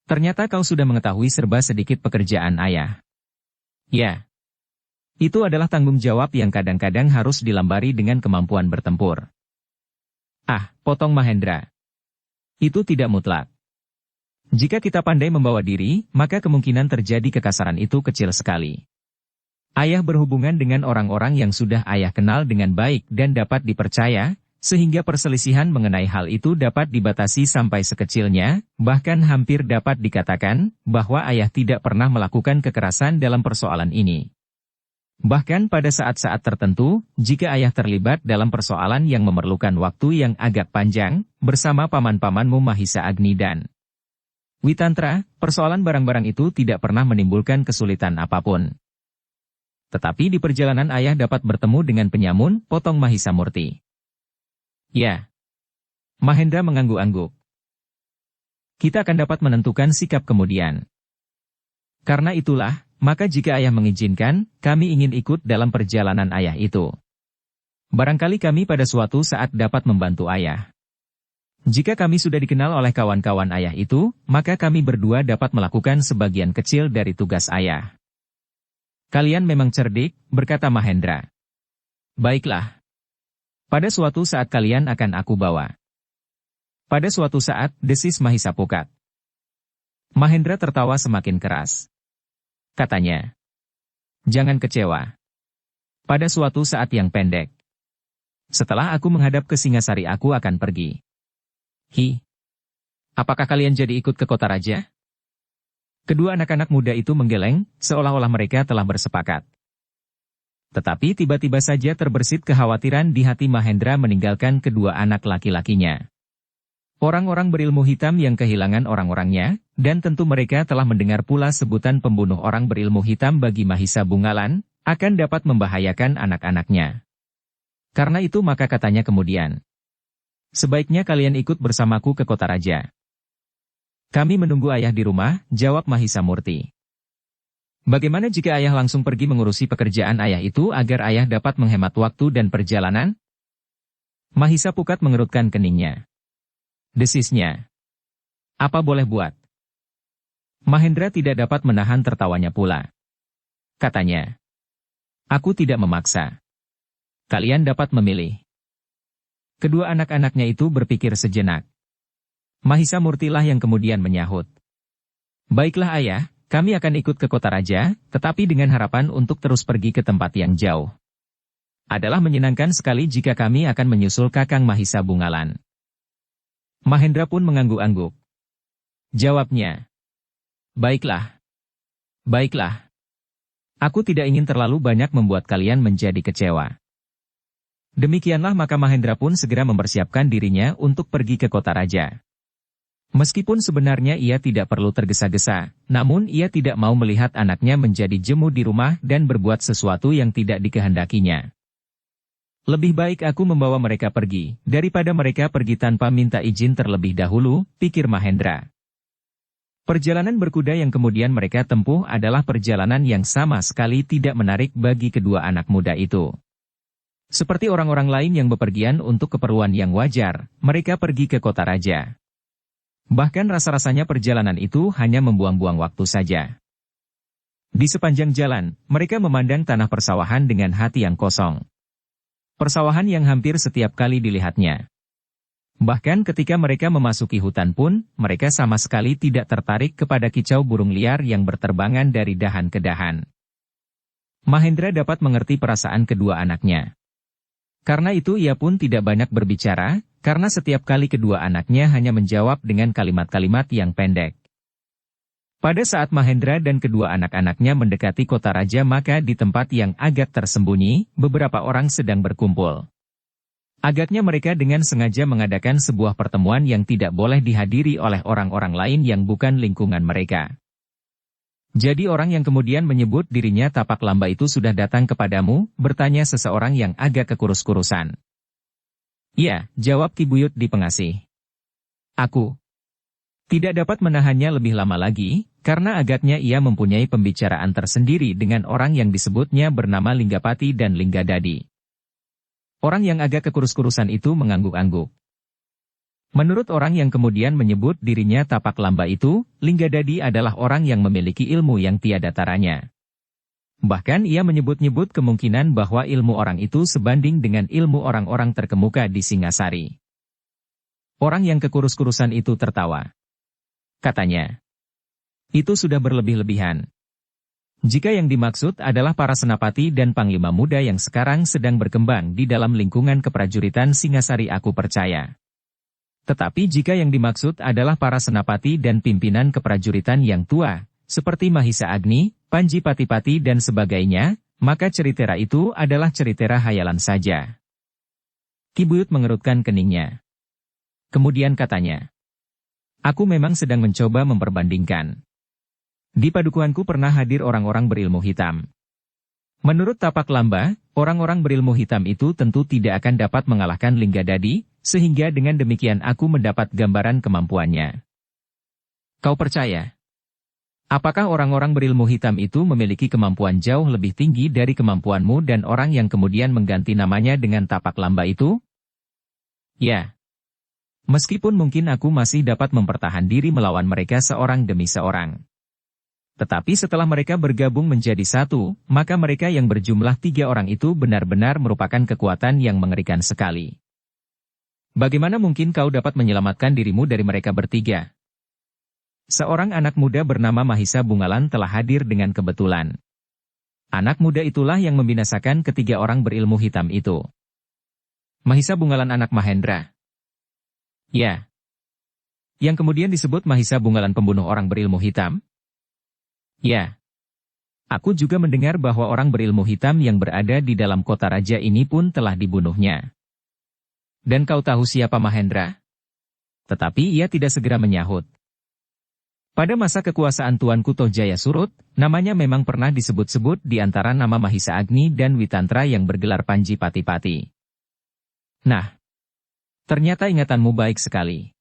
[SPEAKER 1] "Ternyata kau sudah mengetahui serba sedikit pekerjaan ayah." "Ya. Itu adalah tanggung jawab yang kadang-kadang harus dilambari dengan kemampuan bertempur." "Ah," potong Mahendra. "Itu tidak mutlak. Jika kita pandai membawa diri, maka kemungkinan terjadi kekasaran itu kecil sekali. Ayah berhubungan dengan orang-orang yang sudah ayah kenal dengan baik dan dapat dipercaya, sehingga perselisihan mengenai hal itu dapat dibatasi sampai sekecilnya, bahkan hampir dapat dikatakan bahwa ayah tidak pernah melakukan kekerasan dalam persoalan ini. Bahkan pada saat-saat tertentu, jika ayah terlibat dalam persoalan yang memerlukan waktu yang agak panjang, bersama paman-pamanmu Mahisa Agni dan Witantra, persoalan barang-barang itu tidak pernah menimbulkan kesulitan apapun. Tetapi di perjalanan ayah dapat bertemu dengan penyamun," potong Mahisa Murti. "Ya." Mahendra mengangguk-angguk. "Kita akan dapat menentukan sikap kemudian. Karena itulah, maka jika ayah mengizinkan, kami ingin ikut dalam perjalanan ayah itu. Barangkali kami pada suatu saat dapat membantu ayah. Jika kami sudah dikenal oleh kawan-kawan ayah itu, maka kami berdua dapat melakukan sebagian kecil dari tugas ayah." "Kalian memang cerdik," berkata Mahendra. "Baiklah. Pada suatu saat kalian akan aku bawa." "Pada suatu saat," desis Mahisa Pukat. Mahendra tertawa semakin keras. Katanya, "Jangan kecewa. Pada suatu saat yang pendek. Setelah aku menghadap ke Singasari aku akan pergi." "Hi. Apakah kalian jadi ikut ke kota raja?" Kedua anak-anak muda itu menggeleng, seolah-olah mereka telah bersepakat. Tetapi tiba-tiba saja terbersit kekhawatiran di hati Mahendra meninggalkan kedua anak laki-lakinya. Orang-orang berilmu hitam yang kehilangan orang-orangnya, dan tentu mereka telah mendengar pula sebutan pembunuh orang berilmu hitam bagi Mahisa Bungalan, akan dapat membahayakan anak-anaknya. Karena itu maka katanya kemudian, "Sebaiknya kalian ikut bersamaku ke kota raja." "Kami menunggu ayah di rumah," jawab Mahisa Murti. "Bagaimana jika ayah langsung pergi mengurusi pekerjaan ayah itu agar ayah dapat menghemat waktu dan perjalanan?" Mahisa Pukat mengerutkan keningnya. Desisnya, "Apa boleh buat?" Mahendra tidak dapat menahan tertawanya pula. Katanya, "Aku tidak memaksa. Kalian dapat memilih." Kedua anak-anaknya itu berpikir sejenak. Mahisa Murtilah yang kemudian menyahut, "Baiklah ayah, kami akan ikut ke kota raja, tetapi dengan harapan untuk terus pergi ke tempat yang jauh. Adalah menyenangkan sekali jika kami akan menyusul Kakang Mahisa Bungalan. Mahendra pun mengangguk-angguk. Jawabnya. Baiklah. Baiklah. Aku tidak ingin terlalu banyak membuat kalian menjadi kecewa. Demikianlah maka Mahendra pun segera mempersiapkan dirinya untuk pergi ke kota raja. Meskipun sebenarnya ia tidak perlu tergesa-gesa, namun ia tidak mau melihat anaknya menjadi jemu di rumah dan berbuat sesuatu yang tidak dikehendakinya. Lebih baik aku membawa mereka pergi, daripada mereka pergi tanpa minta izin terlebih dahulu, pikir Mahendra. Perjalanan berkuda yang kemudian mereka tempuh adalah perjalanan yang sama sekali tidak menarik bagi kedua anak muda itu. Seperti orang-orang lain yang bepergian untuk keperluan yang wajar, mereka pergi ke kota raja. Bahkan rasa-rasanya perjalanan itu hanya membuang-buang waktu saja. Di sepanjang jalan, mereka memandang tanah persawahan dengan hati yang kosong. Persawahan yang hampir setiap kali dilihatnya. Bahkan ketika mereka memasuki hutan pun, mereka sama sekali tidak tertarik kepada kicau burung liar yang berterbangan dari dahan ke dahan. Mahendra dapat mengerti perasaan kedua anaknya. Karena itu ia pun tidak banyak berbicara, karena setiap kali kedua anaknya hanya menjawab dengan kalimat-kalimat yang pendek. Pada saat Mahendra dan kedua anak-anaknya mendekati kota raja maka di tempat yang agak tersembunyi, beberapa orang sedang berkumpul. Agaknya mereka dengan sengaja mengadakan sebuah pertemuan yang tidak boleh dihadiri oleh orang-orang lain yang bukan lingkungan mereka. Jadi orang yang kemudian menyebut dirinya Tapak Lamba itu sudah datang kepadamu, bertanya seseorang yang agak kekurus-kurusan. Ya, jawab Ki Buyut di pengasih. Aku tidak dapat menahannya lebih lama lagi, karena agaknya ia mempunyai pembicaraan tersendiri dengan orang yang disebutnya bernama Linggapati dan Linggadadi. Orang yang agak kekurus-kurusan itu mengangguk-angguk. Menurut orang yang kemudian menyebut dirinya Tapak Lamba itu, Linggadadi adalah orang yang memiliki ilmu yang tiada taranya. Bahkan ia menyebut-nyebut kemungkinan bahwa ilmu orang itu sebanding dengan ilmu orang-orang terkemuka di Singasari. Orang yang kekurus-kurusan itu tertawa. Katanya, itu sudah berlebih-lebihan. Jika yang dimaksud adalah para senapati dan panglima muda yang sekarang sedang berkembang di dalam lingkungan keprajuritan Singasari aku percaya. Tetapi jika yang dimaksud adalah para senapati dan pimpinan keprajuritan yang tua, seperti Mahisa Agni, Panji Pati-Pati dan sebagainya, maka ceritera itu adalah ceritera hayalan saja. Ki Buyut mengerutkan keningnya. Kemudian katanya, aku memang sedang mencoba memperbandingkan. Di padukuhanku pernah hadir orang-orang berilmu hitam. Menurut Tapak Lamba, orang-orang berilmu hitam itu tentu tidak akan dapat mengalahkan Linggadadi, sehingga dengan demikian aku mendapat gambaran kemampuannya. Kau percaya? Apakah orang-orang berilmu hitam itu memiliki kemampuan jauh lebih tinggi dari kemampuanmu dan orang yang kemudian mengganti namanya dengan Tapak Lamba itu? Ya. Meskipun mungkin aku masih dapat mempertahan diri melawan mereka seorang demi seorang. Tetapi setelah mereka bergabung menjadi satu, maka mereka yang berjumlah 3 orang itu benar-benar merupakan kekuatan yang mengerikan sekali. Bagaimana mungkin kau dapat menyelamatkan dirimu dari mereka bertiga? Seorang anak muda bernama Mahisa Bungalan telah hadir dengan kebetulan. Anak muda itulah yang membinasakan ketiga orang berilmu hitam itu. Mahisa Bungalan anak Mahendra. Ya. Yang kemudian disebut Mahisa Bungalan pembunuh orang berilmu hitam? Ya. Aku juga mendengar bahwa orang berilmu hitam yang berada di dalam kota raja ini pun telah dibunuhnya. Dan kau tahu siapa Mahendra? Tetapi ia tidak segera menyahut. Pada masa kekuasaan Tuanku Tohjaya Surut, namanya memang pernah disebut-sebut di antara nama Mahisa Agni dan Witantra yang bergelar Panji Pati-Pati. Nah, ternyata ingatanmu baik sekali.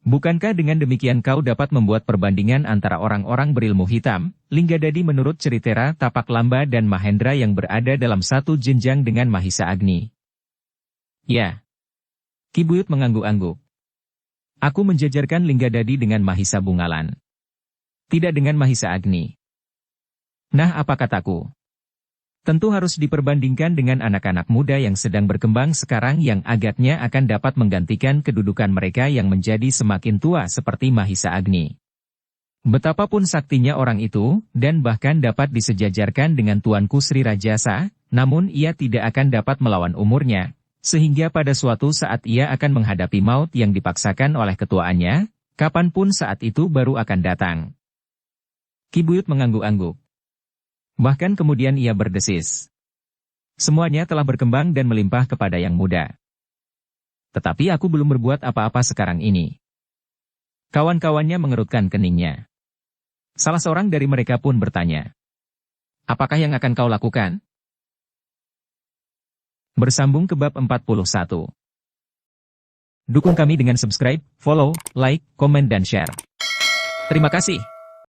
[SPEAKER 1] Bukankah dengan demikian kau dapat membuat perbandingan antara orang-orang berilmu hitam, Linggadadi menurut ceritera Tapak Lamba dan Mahendra yang berada dalam satu jenjang dengan Mahisa Agni? Ya. Ki Buyut mengangguk-angguk. Aku menjajarkan Linggadadi dengan Mahisa Bungalan. Tidak dengan Mahisa Agni. Nah, apa kataku? Tentu harus diperbandingkan dengan anak-anak muda yang sedang berkembang sekarang yang agaknya akan dapat menggantikan kedudukan mereka yang menjadi semakin tua seperti Mahisa Agni. Betapapun saktinya orang itu, dan bahkan dapat disejajarkan dengan Tuanku Sri Rajasa, Namun ia tidak akan dapat melawan umurnya, sehingga pada suatu saat ia akan menghadapi maut yang dipaksakan oleh ketuaannya, kapanpun saat itu baru akan datang. Ki Buyut mengangguk-angguk. Bahkan kemudian ia berdesis. Semuanya telah berkembang dan melimpah kepada yang muda. Tetapi aku belum berbuat apa-apa sekarang ini. Kawan-kawannya mengerutkan keningnya. Salah seorang dari mereka pun bertanya, "Apakah yang akan kau lakukan?" Bersambung ke bab 41. Dukung kami dengan subscribe, follow, like, komen dan share. Terima kasih.